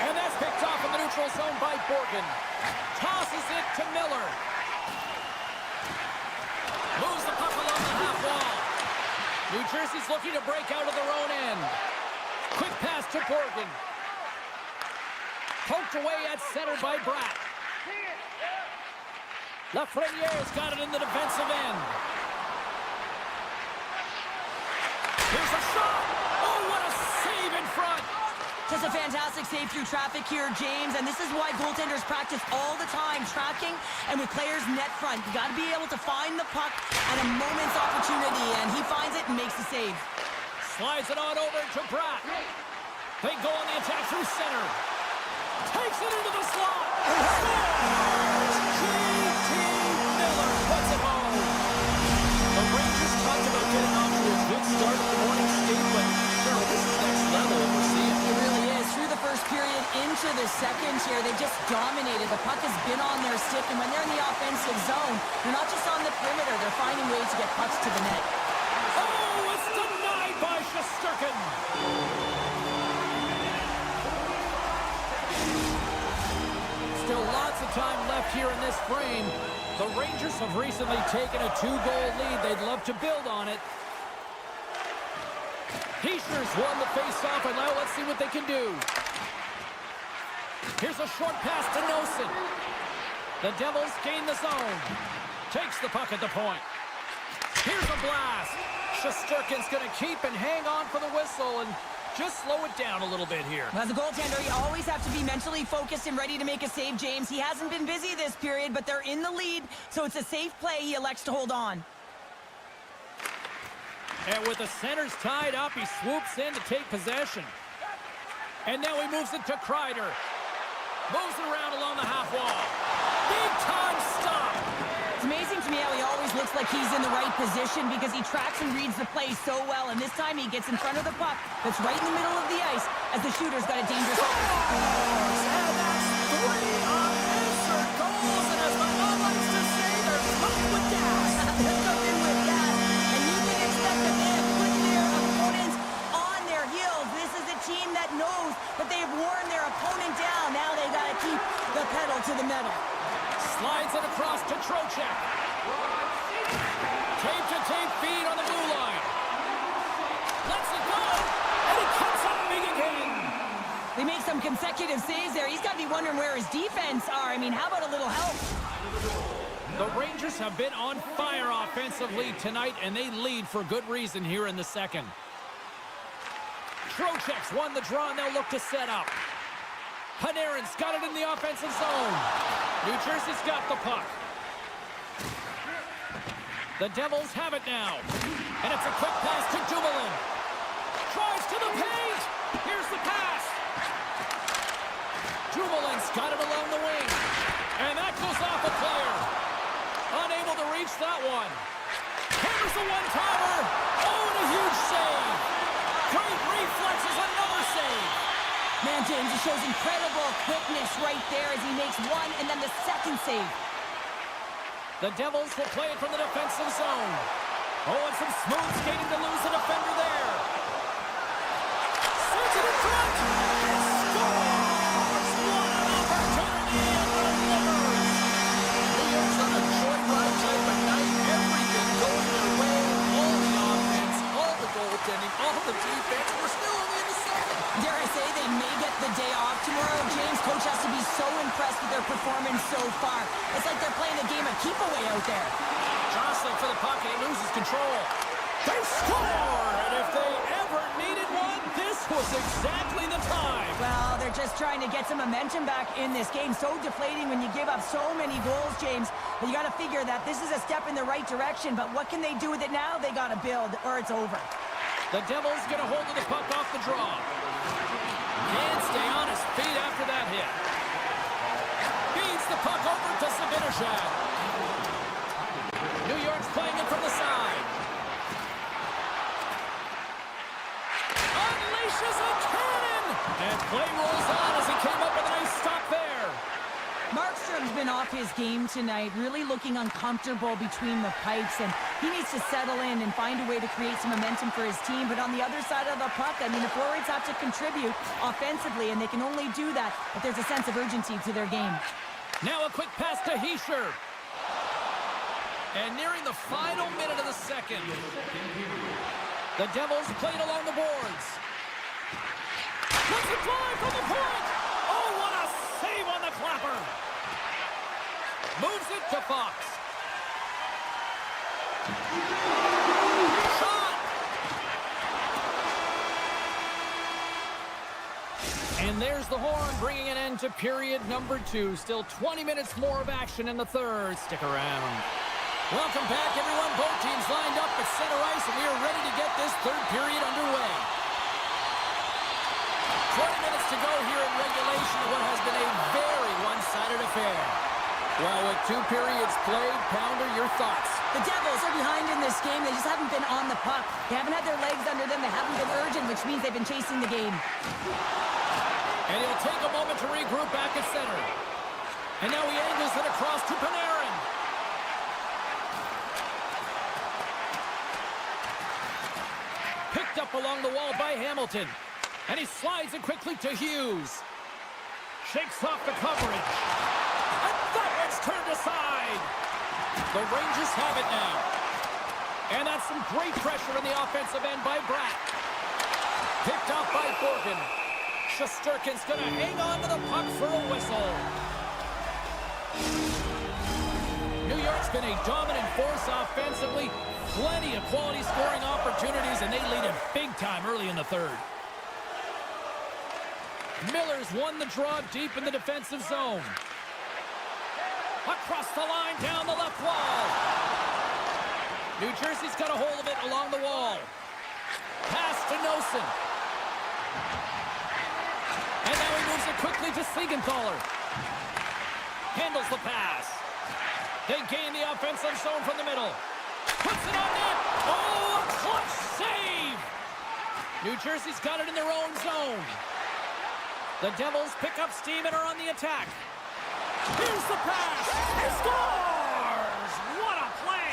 Speaker 1: And that's picked off in the neutral zone by Borgen. Tosses it to Miller. Moves the puck along the half wall. New Jersey's looking to break out of their own end. Quick pass to Borgen. Poked away at center by Bratt. Lafreniere's got it in the defensive end. Here's a shot. Oh, what a save in front.
Speaker 2: Just a fantastic save through traffic here, James, and this is why goaltenders practice all the time, tracking and with players net front. You got to be able to find the puck at a moment's opportunity, and he finds it and makes the save.
Speaker 1: Slides it on over to Bratt. They go on the attack through center. Takes it into the slot. J.T. Miller puts it home. The Rangers talked about getting off to a good start at the morning skate, but sure, this is next level what we're seeing.
Speaker 2: It really is. Through the first period into the second here, they just dominated. The puck has been on their stick, and when they're in the offensive zone, they're not just on the perimeter, they're finding ways to get pucks to the net.
Speaker 1: Oh, it's denied by Shesterkin. Still lots of time left here in this frame. The Rangers have recently taken a 2-goal lead. They'd love to build on it. Heischer's won the face-off, and now let's see what they can do. Here's a short pass to Nelson. The Devils gain the zone. Takes the puck at the point. Here's a blast. Shesterkin's going to keep and hang on for the whistle and just slow it down a little bit here.
Speaker 2: As a goaltender, you always have to be mentally focused and ready to make a save, James. He hasn't been busy this period, but they're in the lead, so it's a safe play. He elects to hold on.
Speaker 1: And with the centers tied up, he swoops in to take possession. And now he moves it to Kreider. Moves it around along the half wall. Big time stop.
Speaker 2: It's amazing to me how he always looks like he's in the right position because he tracks and reads the play so well. And this time he gets in front of the puck that's right in the middle of the ice as the shooter's got a dangerous opportunity.
Speaker 1: And that's 3 unanswered goals. And as my mom likes to say, they're cooking with gas.
Speaker 2: They're cooking with gas. And you can expect that they have put their opponents on their heels. This is a team that knows that they've worn their opponent down. Now they got to keep the pedal to the metal.
Speaker 1: Slides it across to Trocheck. Tape-to-tape feed on the blue line. Lets it go, and he cuts up big again.
Speaker 2: They make some consecutive saves there. He's got to be wondering where his defense are. I mean, how about a little help?
Speaker 1: The Rangers have been on fire offensively tonight, and they lead for good reason here in the second. Trocheck's won the draw, and they'll look to set up. Panarin's got it in the offensive zone. New Jersey's got the puck. The Devils have it now. And it's a quick pass to Dumoulin. Drives to the paint. Here's the pass. Dumoulin's got it along the wing. And that goes off a player. Unable to reach that one. Here's the one-timer.
Speaker 2: James. He shows incredible quickness right there as he makes one and then the second save.
Speaker 1: The Devils will play it from the defensive zone. Oh, and some smooth skating to lose the defender there. Sends it in front. And scores! What an opportunity and delivers. New York's on a joyride type of night. Everything going their way. All the offense, all the goaltending, all the defense. We're still only in the second.
Speaker 2: Dare I say they may get the day off tomorrow, James. Coach has to be so impressed with their performance so far. It's like they're playing a game of keep away out there.
Speaker 1: Jostling for the puck, and he loses control. They score! And if they ever needed one, this was exactly the time.
Speaker 2: Well, they're just trying to get some momentum back in this game. So deflating when you give up so many goals, James. But you got to figure that this is a step in the right direction. But what can they do with it now? They got to build, or it's over.
Speaker 1: The Devils get a hold of the puck off the draw. Can't stay on his feet after that hit. Feeds the puck over to Zibanejad. New York's playing it from the side. Unleashes a cannon! And play rolls on as he came up with a nice stop there.
Speaker 2: Markstrom's been off his game tonight, really looking uncomfortable between the pipes, and he needs to settle in and find a way to create some momentum for his team. But on the other side of the puck, I mean, the forwards have to contribute offensively, and they can only do that if there's a sense of urgency to their game.
Speaker 1: Now a quick pass to Hischier. And nearing the final minute of the second. The Devils played along the boards. Let's it fly from the point! Oh, what a save on the clapper! Moves it to Fox. Shot! And there's the horn, bringing an end to period number 2. Still 20 minutes more of action in the third. Stick around. Welcome back, everyone. Both teams lined up at center ice, and we are ready to get this third period underway. 20 minutes to go here in regulation of what has been a very one-sided affair. Well, with 2 periods played, Pounder, your thoughts?
Speaker 2: The Devils are behind in this game. They just haven't been on the puck. They haven't had their legs under them. They haven't been urgent, which means they've been chasing the game.
Speaker 1: And he'll take a moment to regroup back at center. And now he angles it across to Panarin. Picked up along the wall by Hamilton. And he slides it quickly to Hughes. Shakes off the coverage. And that one's turned aside. The Rangers have it now. And that's some great pressure in the offensive end by Bratt. Picked off by Borgen. Shesterkin's going to hang on to the puck for a whistle. New York's been a dominant force offensively. Plenty of quality scoring opportunities, and they lead it big time early in the third. Miller's won the draw deep in the defensive zone. Across the line, down the left wall. New Jersey's got a hold of it along the wall. Pass to Nosen. And now he moves it quickly to Siegenthaler. Handles the pass. They gain the offensive zone from the middle. Puts it on net. Oh, a clutch save. New Jersey's got it in their own zone. The Devils pick up steam and are on the attack. Here's the pass. He scores! What a play!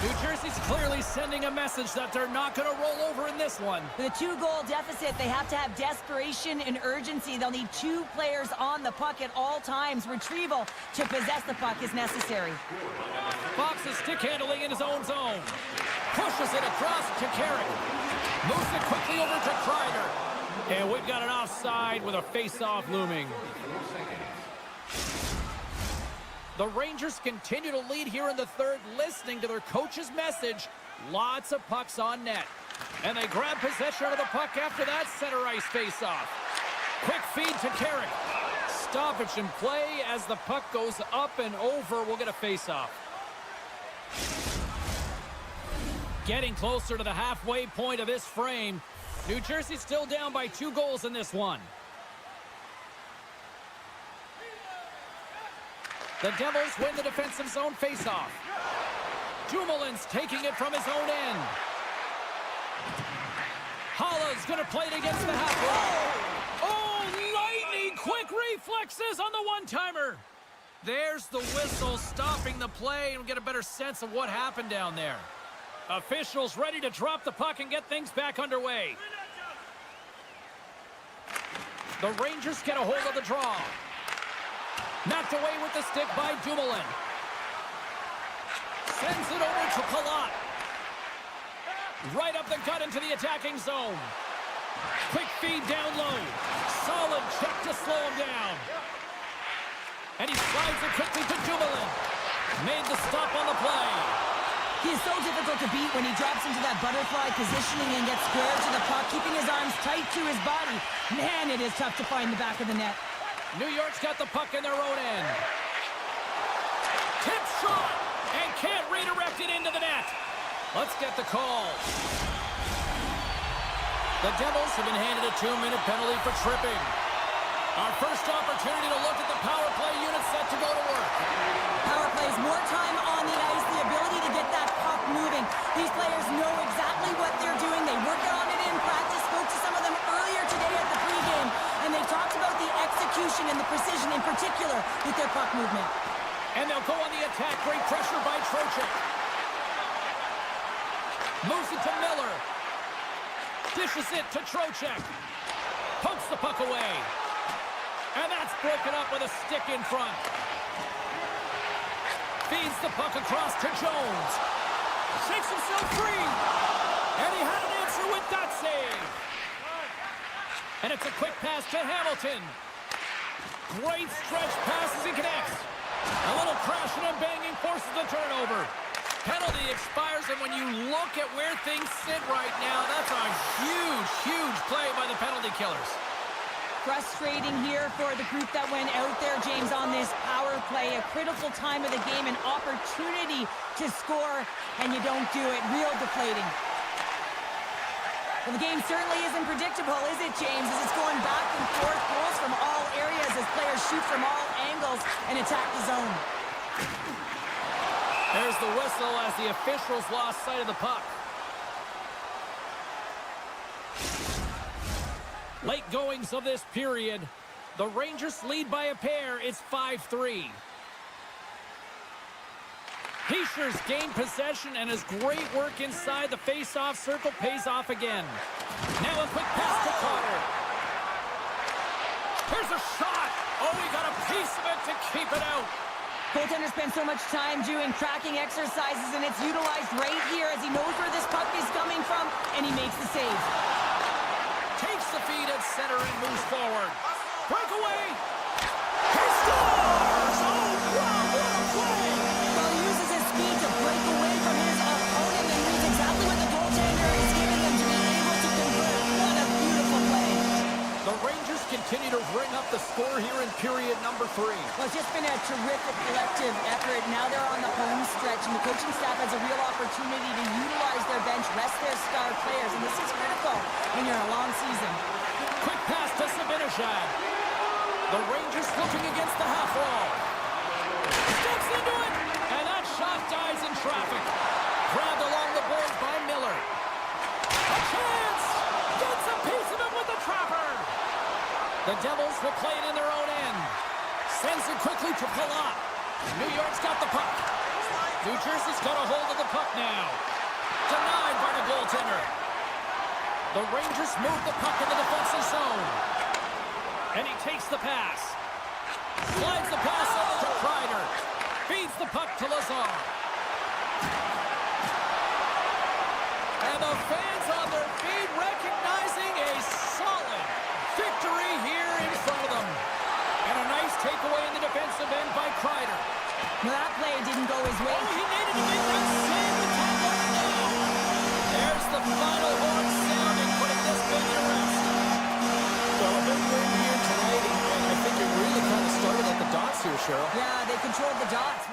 Speaker 1: New Jersey's clearly sending a message that they're not going to roll over in this one.
Speaker 2: With a 2-goal deficit, they have to have desperation and urgency. They'll need 2 players on the puck at all times. Retrieval to possess the puck is necessary.
Speaker 1: Fox is stick handling in his own zone. Pushes it across to Carrick. Moves it quickly over to Kreider. And we've got an offside with a face-off looming. The Rangers continue to lead here in the third, listening to their coach's message. Lots of pucks on net. And they grab possession of the puck after that center ice face-off. Quick feed to Carrick. Stoppage in play as the puck goes up and over. We'll get a face-off. Getting closer to the halfway point of this frame. New Jersey still down by 2 goals in this one. The Devils win the defensive zone faceoff. Dumoulin's taking it from his own end. Hollow's going to play it against the half wall. Oh, Reflexes on the one-timer. There's the whistle stopping the play, and we get a better sense of what happened down there. Officials ready to drop the puck and get things back underway. The Rangers get a hold of the draw. Knocked away with the stick by Dumoulin. Sends it over to Palat. Right up the gut into the attacking zone. Quick feed down low. Solid check to slow him down. And he slides it quickly to Dumoulin. Made the stop on the play.
Speaker 2: He is so difficult to beat when he drops into that butterfly positioning and gets squared to the puck, keeping his arms tight to his body. Man, it is tough to find the back of the net.
Speaker 1: New York's got the puck in their own end. Tip shot, and can't redirect it into the net. Let's get the call. The Devils have been handed a 2-minute penalty for tripping. Our first opportunity to look at the power play unit set to go to work.
Speaker 2: Power plays more time on the ice, the ability to get that puck moving. These players know exactly what they're doing. They worked on it in practice, spoke to some of them earlier today at the pregame, and they talked about the execution and the precision in particular with their puck movement.
Speaker 1: And they'll go on the attack. Great pressure by Trocheck. Moves it to Miller. Dishes it to Trocheck. Pokes the puck away. And that's broken up with a stick in front. Feeds the puck across to Jones. Shakes himself free. And he had an answer with that save. And it's a quick pass to Hamilton. Great stretch pass as he connects. A little crashing and banging forces the turnover. Penalty expires, and when you look at where things sit right now, that's a huge, huge play by the penalty killers.
Speaker 2: Frustrating here for the group that went out there, James, on this power play. A critical time of the game, an opportunity to score, and you don't do it. Real deflating. Well, the game certainly isn't predictable, is it, James? As it's going back and forth, goals from all areas as players shoot from all angles and attack the zone.
Speaker 1: There's the whistle as the officials lost sight of the puck. Late goings of this period. The Rangers lead by a pair. It's 5-3. Heischer's gained possession, and his great work inside the face-off circle pays off again. Now a quick pass to Carter. Here's a shot. Oh, he got a piece of it to keep it out.
Speaker 2: Goaltender spends so much time doing tracking exercises, and it's utilized right here as he knows where this puck is coming from, and he makes the save.
Speaker 1: Takes the feed at center and moves forward. Breakaway. He scores! Oh, wow, what a play!
Speaker 2: Well, he uses his speed to break away from his opponent and reads exactly what the goaltender is giving him to be able to convert. What a beautiful play.
Speaker 1: The Rangers continue to ring up the score here in period number 3.
Speaker 2: Well, it's just been a terrific collective effort. Now they're on the home stretch, and the coaching staff has a real opportunity to utilize their bench, rest their star players, and this is critical when you're in a long season.
Speaker 1: Quick pass to Sabinishad. The Rangers looking against the half wall. Steps into it, and that shot dies in traffic. Grabbed along the boards by Miller. A chance! Gets a piece of it with the trapper. The Devils will play it in their own end. Sends it quickly to Palat. New York's got the puck. New Jersey's got a hold of the puck now. Denied by the goaltender. The Rangers move the puck in the defensive zone. And he takes the pass. Slides the pass over to Kreider. Feeds the puck to Lazar. And the fans on their feet recognizing a solid victory here in front of them. And a nice takeaway in the defensive end by Kreider.
Speaker 2: Well, that play didn't go his way.
Speaker 1: Oh, he needed to make that save with time left now. There's the final horn sounding, putting this game to rest.
Speaker 3: Well, a big win here tonight, and I think it really kind of started at the dots here, Cheryl.
Speaker 2: Yeah, they controlled the dots.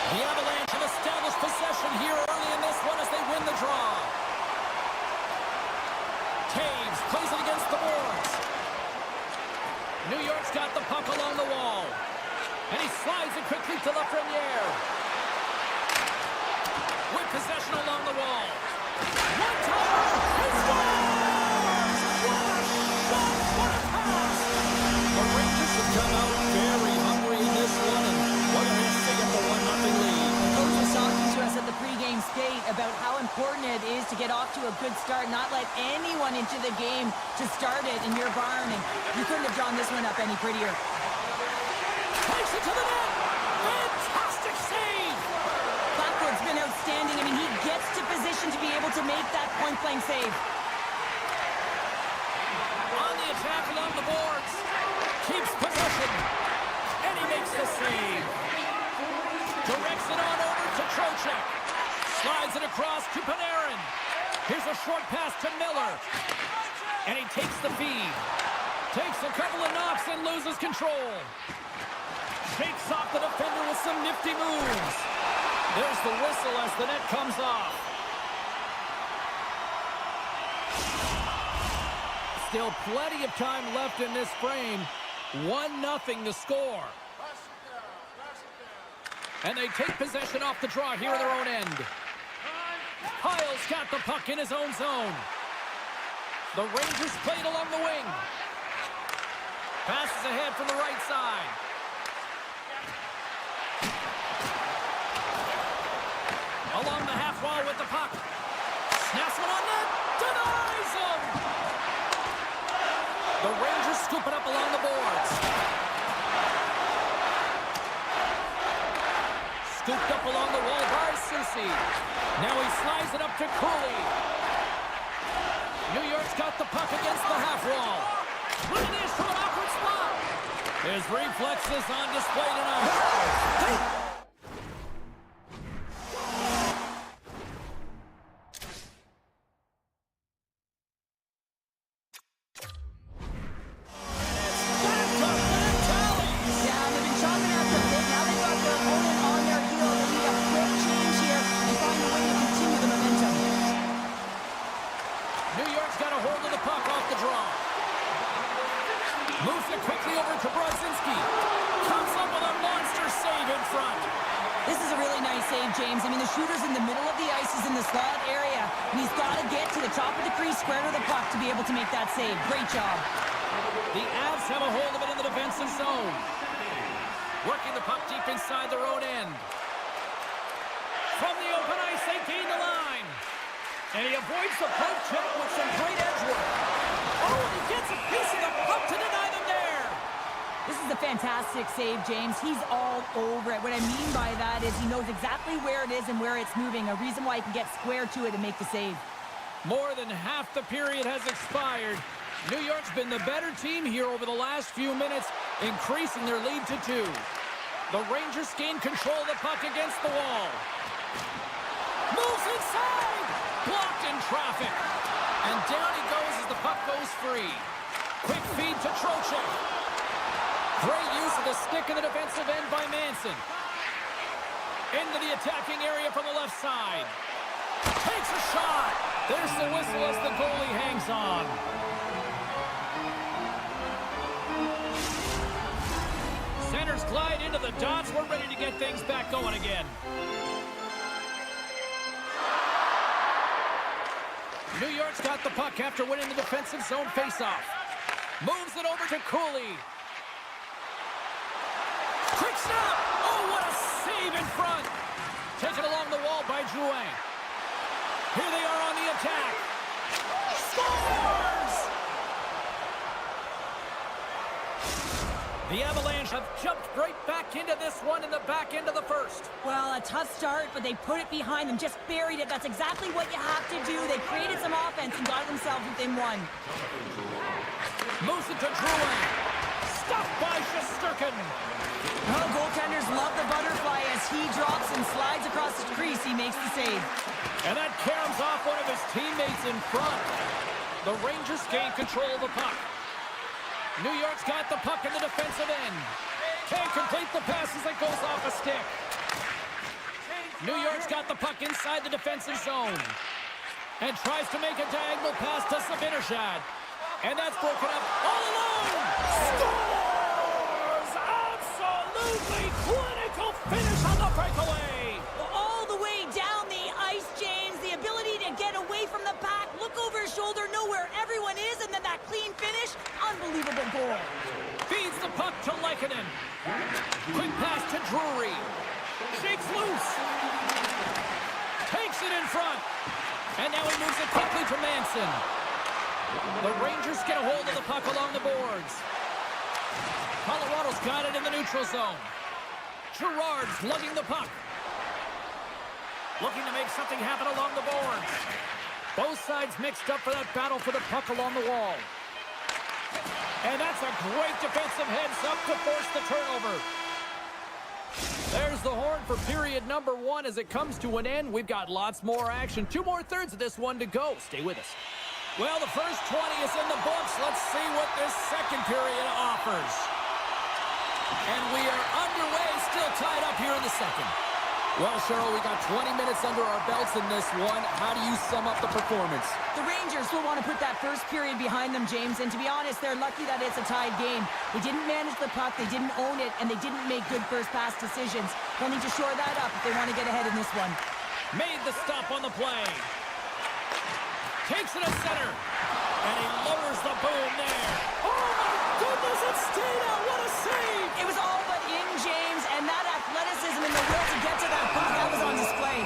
Speaker 1: The Avalanche have established possession here early in this one as they win the draw. Taves plays it against the boards. New York's got the puck along the wall. And he slides it quickly to Lafreniere. With possession along the wall. One-timer! He scores! What a pass! The Rangers have come out very hungry in this one, and what a chance to get the 1-0 lead.
Speaker 2: Coach was talking to us at the pregame skate about how important it is to get off to a good start, not let anyone into the game to start it in your barn, and you couldn't have drawn this one up any prettier.
Speaker 1: Takes it to the net! Fantastic save!
Speaker 2: Blackwood's been outstanding. I mean, he gets to position to be able to make that point-blank save.
Speaker 1: On the attack along the boards. Keeps possession. And he makes the save. Directs it on over to Trocheck. Slides it across to Panarin. Here's a short pass to Miller. And he takes the feed. Takes a couple of knocks and loses control. Shakes off the defender with some nifty moves. There's the whistle as the net comes off. Still plenty of time left in this frame. 1-0 the score. And they take possession off the draw here in their own end. Kyle's got the puck in his own zone. The Rangers played along the wing. Passes ahead from the right side. Along the half wall with the puck. Snaps one on net. Denies him. The Rangers scoop it up along the boards. Scooped up along the wall by Soucy. Now he slides it up to Cooley. New York's got the puck against the half wall. Finish from an awkward spot. His reflexes on display tonight. Moves it quickly over to Brodzinski. Comes up with a monster save in front.
Speaker 2: This is a really nice save, James. I mean, the shooter's in the middle of the ice. He's in the slot area. And he's got to get to the top of the crease, square to the puck to be able to make that save. Great job.
Speaker 1: The Avs have a hold of it in the defensive zone. Working the puck deep inside their own end. From the open ice, they gain the line. And he avoids the poke check with some great edge work. Oh, and he gets a piece of the puck to deny them there.
Speaker 2: This is a fantastic save, James. He's all over it. What I mean by that is he knows exactly where it is and where it's moving. A reason why he can get square to it and make the save.
Speaker 1: More than half the period has expired. New York's been the better team here over the last few minutes, increasing their lead to 2. The Rangers gain control of the puck against the wall. Moves inside! Blocked in traffic. And down he goes as the puck goes free. Quick feed to Trocheck. Great use of the stick in the defensive end by Manson. Into the attacking area from the left side. Takes a shot. There's the whistle as the goalie hangs on. Centers glide into the dots. We're ready to get things back going again. New York's got the puck after winning the defensive zone faceoff. Moves it over to Cooley. Quick snap! Oh, what a save in front! Taken along the wall by Drouin. Here they are on the attack. Scores! The Avalanche have jumped right back into this one in the back end of the first.
Speaker 2: Well, a tough start, but they put it behind them, just buried it. That's exactly what you have to do. They created some offense and got themselves within 1.
Speaker 1: Moves it to Drouin. Stopped by Shesterkin.
Speaker 2: Oh, goaltenders love the butterfly as he drops and slides across the crease. He makes the save.
Speaker 1: And that caroms off one of his teammates in front. The Rangers gain control of the puck. New York's got the puck in the defensive end. Can't complete the pass as it goes off a stick. New York's got the puck inside the defensive zone. And tries to make a diagonal pass to Zibanejad. And that's broken up all alone. Scores! Absolutely clinical finish on the breakaway.
Speaker 2: All the way down the ice, James. The ability to get away from the pack, look over his shoulder, know where everyone is, and then that clean finish. Unbelievable goal.
Speaker 1: Feeds the puck to Lehkonen. Quick pass to Drury. Shakes loose. Takes it in front. And now he moves it quickly to Manson. The Rangers get a hold of the puck along the boards. Colorado's got it in the neutral zone. Girard's lugging the puck. Looking to make something happen along the boards. Both sides mixed up for that battle for the puck along the wall. And that's a great defensive heads-up to force the turnover. There's the horn for period number 1 as it comes to an end. We've got lots more action. 2 more thirds of this one to go. Stay with us. Well, the first 20 is in the books. Let's see what this second period offers. And we are underway, still tied up here in the second. Well, Cheryl, we got 20 minutes under our belts in this one. How do you sum up the performance?
Speaker 2: The Rangers will want to put that first period behind them, James, and to be honest, they're lucky that it's a tied game. They didn't manage the puck, they didn't own it, and they didn't make good first pass decisions. They'll need to shore that up if they want to get ahead in this one.
Speaker 1: Made the stop on the play. Takes it to center. And he lowers the boom there. Oh, my goodness, it stayed out. What a save.
Speaker 2: It was all but in, James, and that athleticism and the will to get to that puck, that was on display.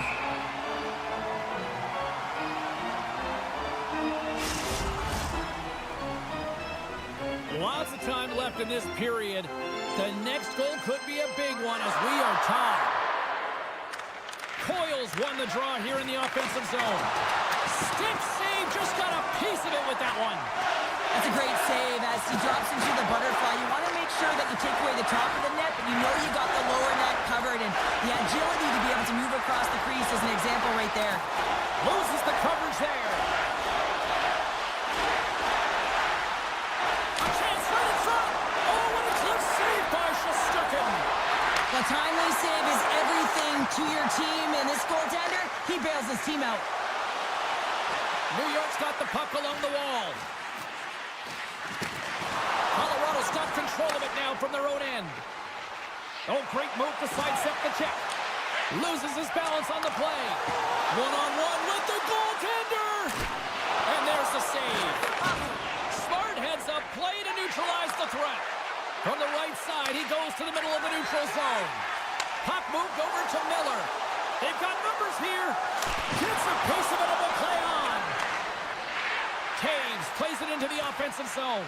Speaker 1: Lots of time left in this period. The next goal could be a big one as we are tied. Coyles won the draw here in the offensive zone. Stick save, just got a piece of it with that one.
Speaker 2: That's a great save as he drops into the butterfly. You want to make sure that you take away the top of the net, but you know you got the lower net covered, and the agility to be able to move across the crease is an example right there.
Speaker 1: Loses the coverage there. A chance right in front. Oh, what a clutch save by Shesterkin.
Speaker 2: The timely save is everything to your team, and this goaltender, he bails his team out.
Speaker 1: New York's got the puck along the wall. Colorado's got control of it now from their own end. Oh, great move to sidestep the check. Loses his balance on the play. One-on-one with the goaltender. And there's the save. Smart heads up play to neutralize the threat. From the right side, he goes to the middle of the neutral zone. Puck moved over to Miller. They've got numbers here. Gets a piece of it and will play on. Taves plays it into the offensive zone.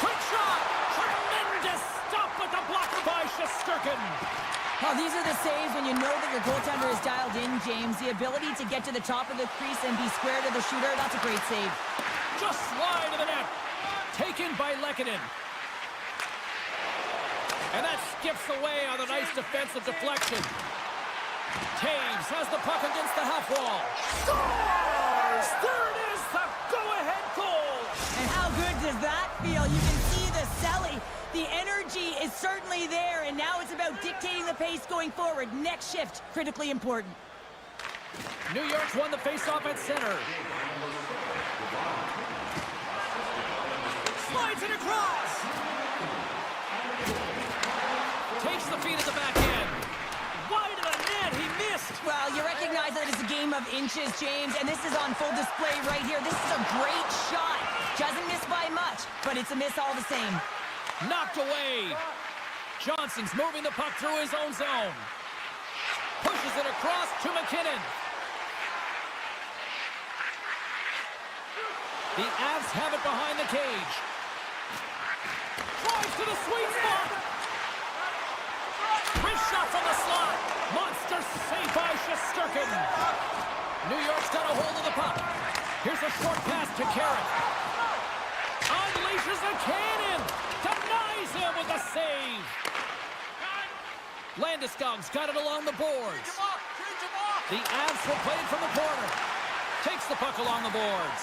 Speaker 1: Quick shot! Tremendous stop with the blocker by Shesterkin.
Speaker 2: Well, these are the saves when you know that your goaltender is dialed in, James. The ability to get to the top of the crease and be square to the shooter, that's a great save.
Speaker 1: Just slide to the net. Taken by Lehkonen. And that skips away on a nice defensive deflection. Taves has the puck against the half wall. Scores! There it is, the go-ahead goal!
Speaker 2: And how good does that feel? You can see the selling. The energy is certainly there, and now it's about dictating the pace going forward. Next shift, critically important.
Speaker 1: New York's won the faceoff at center. Slides it across! Takes the feed at the back end. Wide of the net, he missed!
Speaker 2: Well, you recognize that it's a game of inches, James, and this is on full display right here. This is a great shot. Doesn't miss by much, but it's a miss all the same.
Speaker 1: Knocked away. Johnson's moving the puck through his own zone. Pushes it across to McKinnon. The Avs have it behind the cage. Drives to the sweet spot. Wrist shot from the slot. Monster save by Shesterkin. New York's got a hold of the puck. Here's a short pass to Carrick. Unleashes a cannon. Denies him with a save. Landeskog's got it along the boards. The Avs will play it from the corner. Takes the puck along the boards.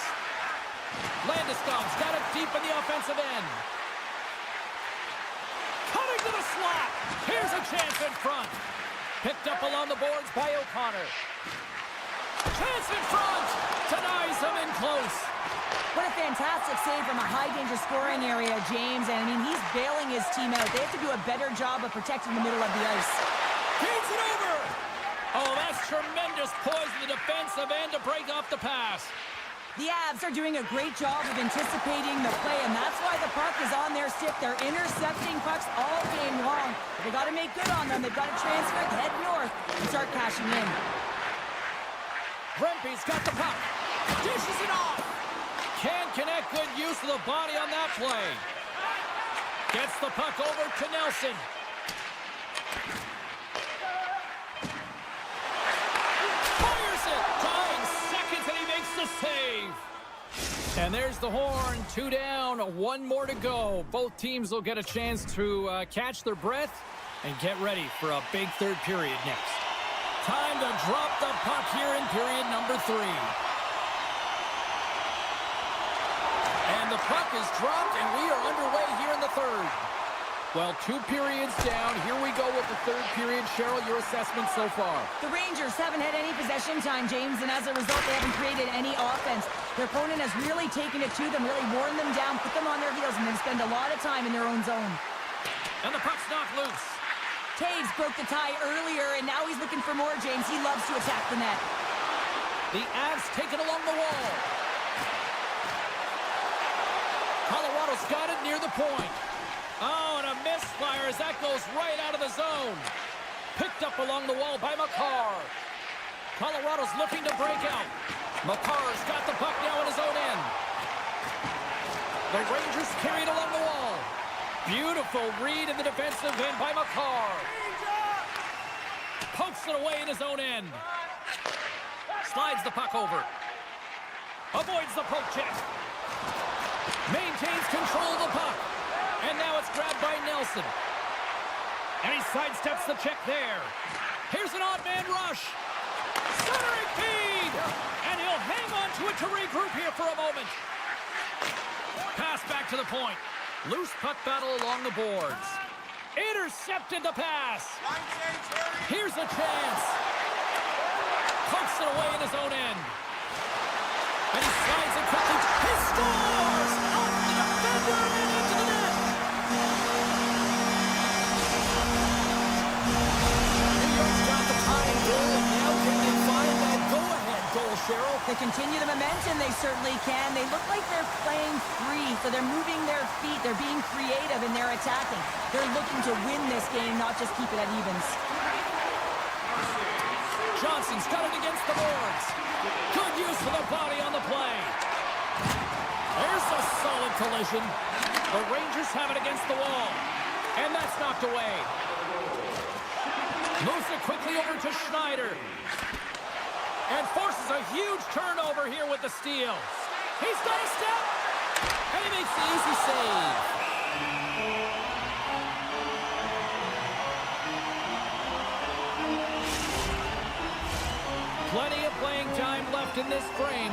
Speaker 1: Landeskog's got it deep in the offensive end. Cutting to the slot. Here's a chance in front. Picked up along the boards by O'Connor. Chance in front. Denies him in close.
Speaker 2: What a fantastic save from a high-danger scoring area, James. And, I mean, he's bailing his team out. They have to do a better job of protecting the middle of the ice.
Speaker 1: Gains it over. Oh, that's tremendous poise in the defensive end to break off the pass.
Speaker 2: The Avs are doing a great job of anticipating the play, and that's why the puck is on their stick. They're intercepting pucks all game long. They got to make good on them. They've got to transfer, head north, and start cashing in.
Speaker 1: Rempe's got the puck. Dishes it off. Can't connect. Good use of the body on that play. Gets the puck over to Nelson. Fires it. Dying seconds and he makes the save. And there's the horn. 2 down, 1 more to go. Both teams will get a chance to catch their breath and get ready for a big third period next. Time to drop the puck here in period number 3. And the puck is dropped, and we are underway here in the third. Well, 2 periods down. Here we go with the third period. Cheryl, your assessment so far?
Speaker 2: The Rangers haven't had any possession time, James, and as a result, they haven't created any offense. Their opponent has really taken it to them, really worn them down, put them on their heels, and then spend a lot of time in their own zone.
Speaker 1: And the puck's knocked loose.
Speaker 2: Taves broke the tie earlier, and now he's looking for more, James. He loves to attack the net.
Speaker 1: The Avs take it along the wall. Colorado's got it near the point. Oh, and a misfire as that goes right out of the zone. Picked up along the wall by Makar. Colorado's looking to break out. Makar's got the puck now in his own end. The Rangers carry it along the wall. Beautiful read in the defensive end by Makar. Pokes it away in his own end. Slides the puck over. Avoids the poke check. Maintains control of the puck. And now it's grabbed by Nelson. And he sidesteps the check there. Here's an odd man rush. Centering feed. And he'll hang on to it to regroup here for a moment. Pass back to the point. Loose puck battle along the boards. Intercepted the pass. Here's a chance. Pokes it away in his own end. And he slides it quickly. He scores! Off the defender and into the net. New York's got the tying goal, and now can they find that go-ahead goal, Cheryl?
Speaker 2: They continue the momentum, they certainly can. They look like they're playing free, so they're moving their feet, they're being creative, and they're attacking. They're looking to win this game, not just keep it at evens.
Speaker 1: Johnson's got it against the boards. Good use of the body on the play. There's a solid collision. The Rangers have it against the wall. And that's knocked away. Moves it quickly over to Schneider. And forces a huge turnover here with the steal. He's got a step. And he makes the easy save. Plenty of playing time left in this frame.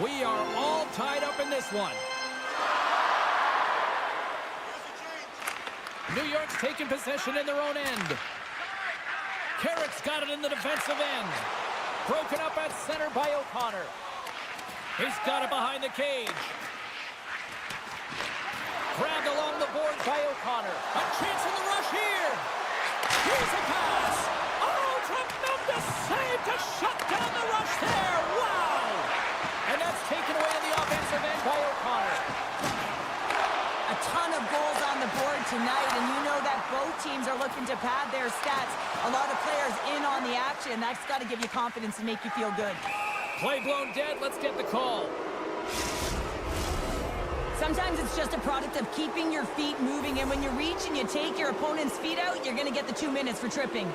Speaker 1: We are all tied up in this one. New York's taking possession in their own end. Carrick's got it in the defensive end. Broken up at center by O'Connor. He's got it behind the cage. Grabbed along the board by O'Connor. A chance in the rush here. Here's a pass. Oh, tremendous save to shut down the rush there. Wow! And that's taken away in the offensive end by O'Connor.
Speaker 2: A ton of goals on the board tonight, and you know that both teams are looking to pad their stats. A lot of players in on the action. That's got to give you confidence and make you feel good.
Speaker 1: Play blown dead. Let's get the call.
Speaker 2: Sometimes it's just a product of keeping your feet moving, and when you reach and you take your opponent's feet out, you're going to get the 2 minutes for tripping.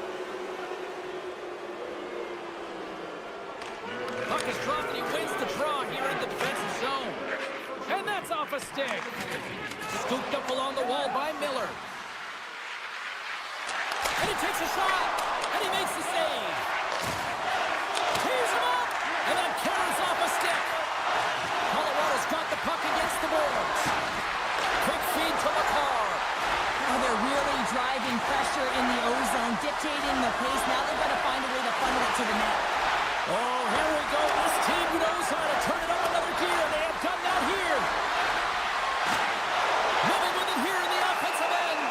Speaker 1: Puck is dropped and he wins the draw here in the defensive zone. And that's off a stick. Scooped up along the wall by Miller. And he takes a shot. And he makes the save. Tears him up. And then carries off a stick. Colorado's got the puck against the boards. Quick feed to Makar.
Speaker 2: Oh, they're really driving pressure in the O-zone, dictating the pace. Now they've got to find a way to funnel it to the net.
Speaker 1: Oh, here we go. This team knows how to turn it up another gear, and they have done that here. Moving with it here in the offensive end.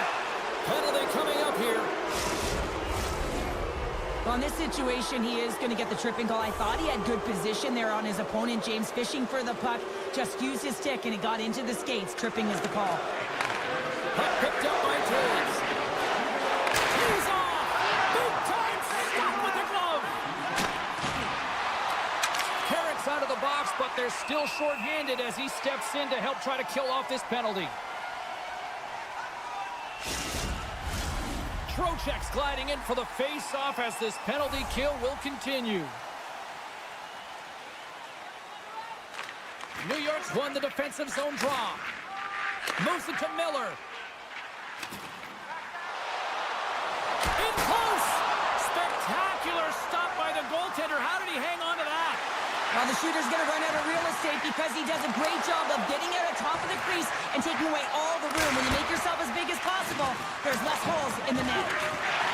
Speaker 1: Penalty coming up here.
Speaker 2: Well, in this situation, he is going to get the tripping call. I thought he had good position there on his opponent. James fishing for the puck, just used his stick, and it got into the skates. Tripping is the call.
Speaker 1: Puck picked up by Taves. He's off. Big time stop with the glove. Carrick's out of the box, but they're still short-handed as he steps in to help try to kill off this penalty. Trocheck's gliding in for the face-off as this penalty kill will continue. New York's won the defensive zone draw. Moves it to Miller. In close. Spectacular stop by the goaltender. How did he hang on to that?
Speaker 2: Well, the shooter's going to run out of real estate because he does a great job of getting out on top of the crease and taking away all the room. When you make yourself as big as possible, there's less holes in the net.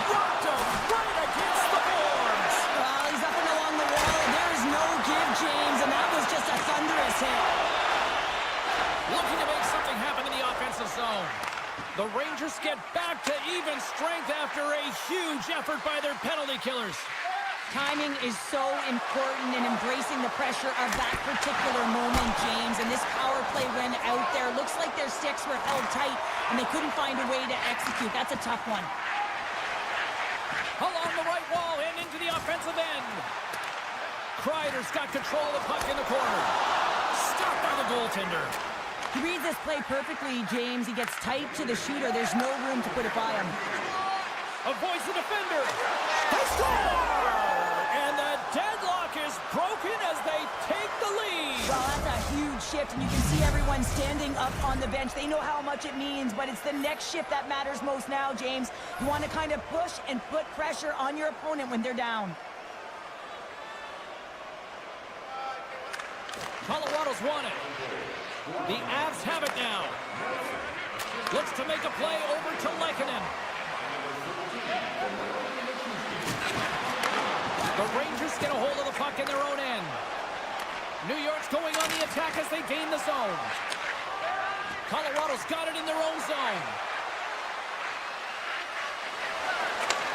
Speaker 1: Rocked him right against the boards.
Speaker 2: Well, he's up and along the wall, and there is no give, James, and that was just a thunderous hit.
Speaker 1: Looking to make something happen in the offensive zone. The Rangers get back to even strength after a huge effort by their penalty killers.
Speaker 2: Timing is so important in embracing the pressure of that particular moment, James. And this power play when out there, looks like their sticks were held tight and they couldn't find a way to execute. That's a tough one.
Speaker 1: Along the right wall and into the offensive end. Kreider's got control of the puck in the corner. Stopped by the goaltender.
Speaker 2: He reads this play perfectly, James. He gets tight to the shooter. There's no room to put it by him.
Speaker 1: Avoids the defender. They score! And the deadlock is broken as they take the lead.
Speaker 2: Well, that's a huge shift, and you can see everyone standing up on the bench. They know how much it means, but it's the next shift that matters most now, James. You want to kind of push and put pressure on your opponent when they're down.
Speaker 1: Colorado's won it. The Avs have it now. Looks to make a play over to Lehkonen. The Rangers get a hold of the puck in their own end. New York's going on the attack as they gain the zone. Colorado's got it in their own zone.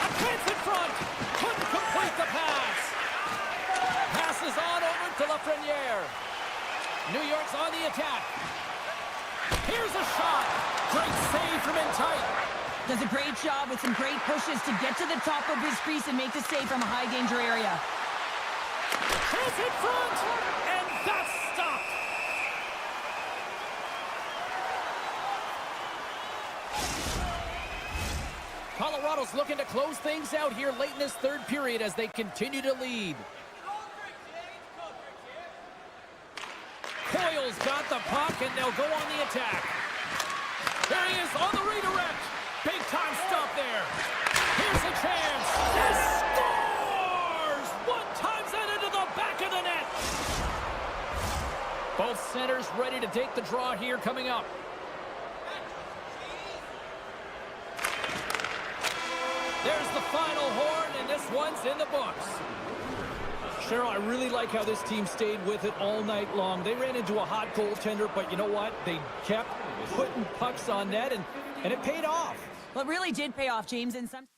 Speaker 1: A chance in front. Couldn't complete the pass. Passes on over to Lafreniere. New York's on the attack. Here's a shot. Great save from in tight.
Speaker 2: Does a great job with some great pushes to get to the top of his crease and make the save from a high-danger area.
Speaker 1: Chance in front, and that's stopped. Colorado's looking to close things out here late in this third period as they continue to lead. Coyle's got the puck, and they'll go on the attack. There he is on the redirect. Big time stop there. Here's a chance. He scores! One times that into the back of the net. Both centers ready to take the draw here coming up. There's the final horn, and this one's in the books. Cheryl, I really like how this team stayed with it all night long. They ran into a hot goaltender, but you know what? They kept putting pucks on net, and it paid off.
Speaker 2: Well, it really did pay off, James, in some...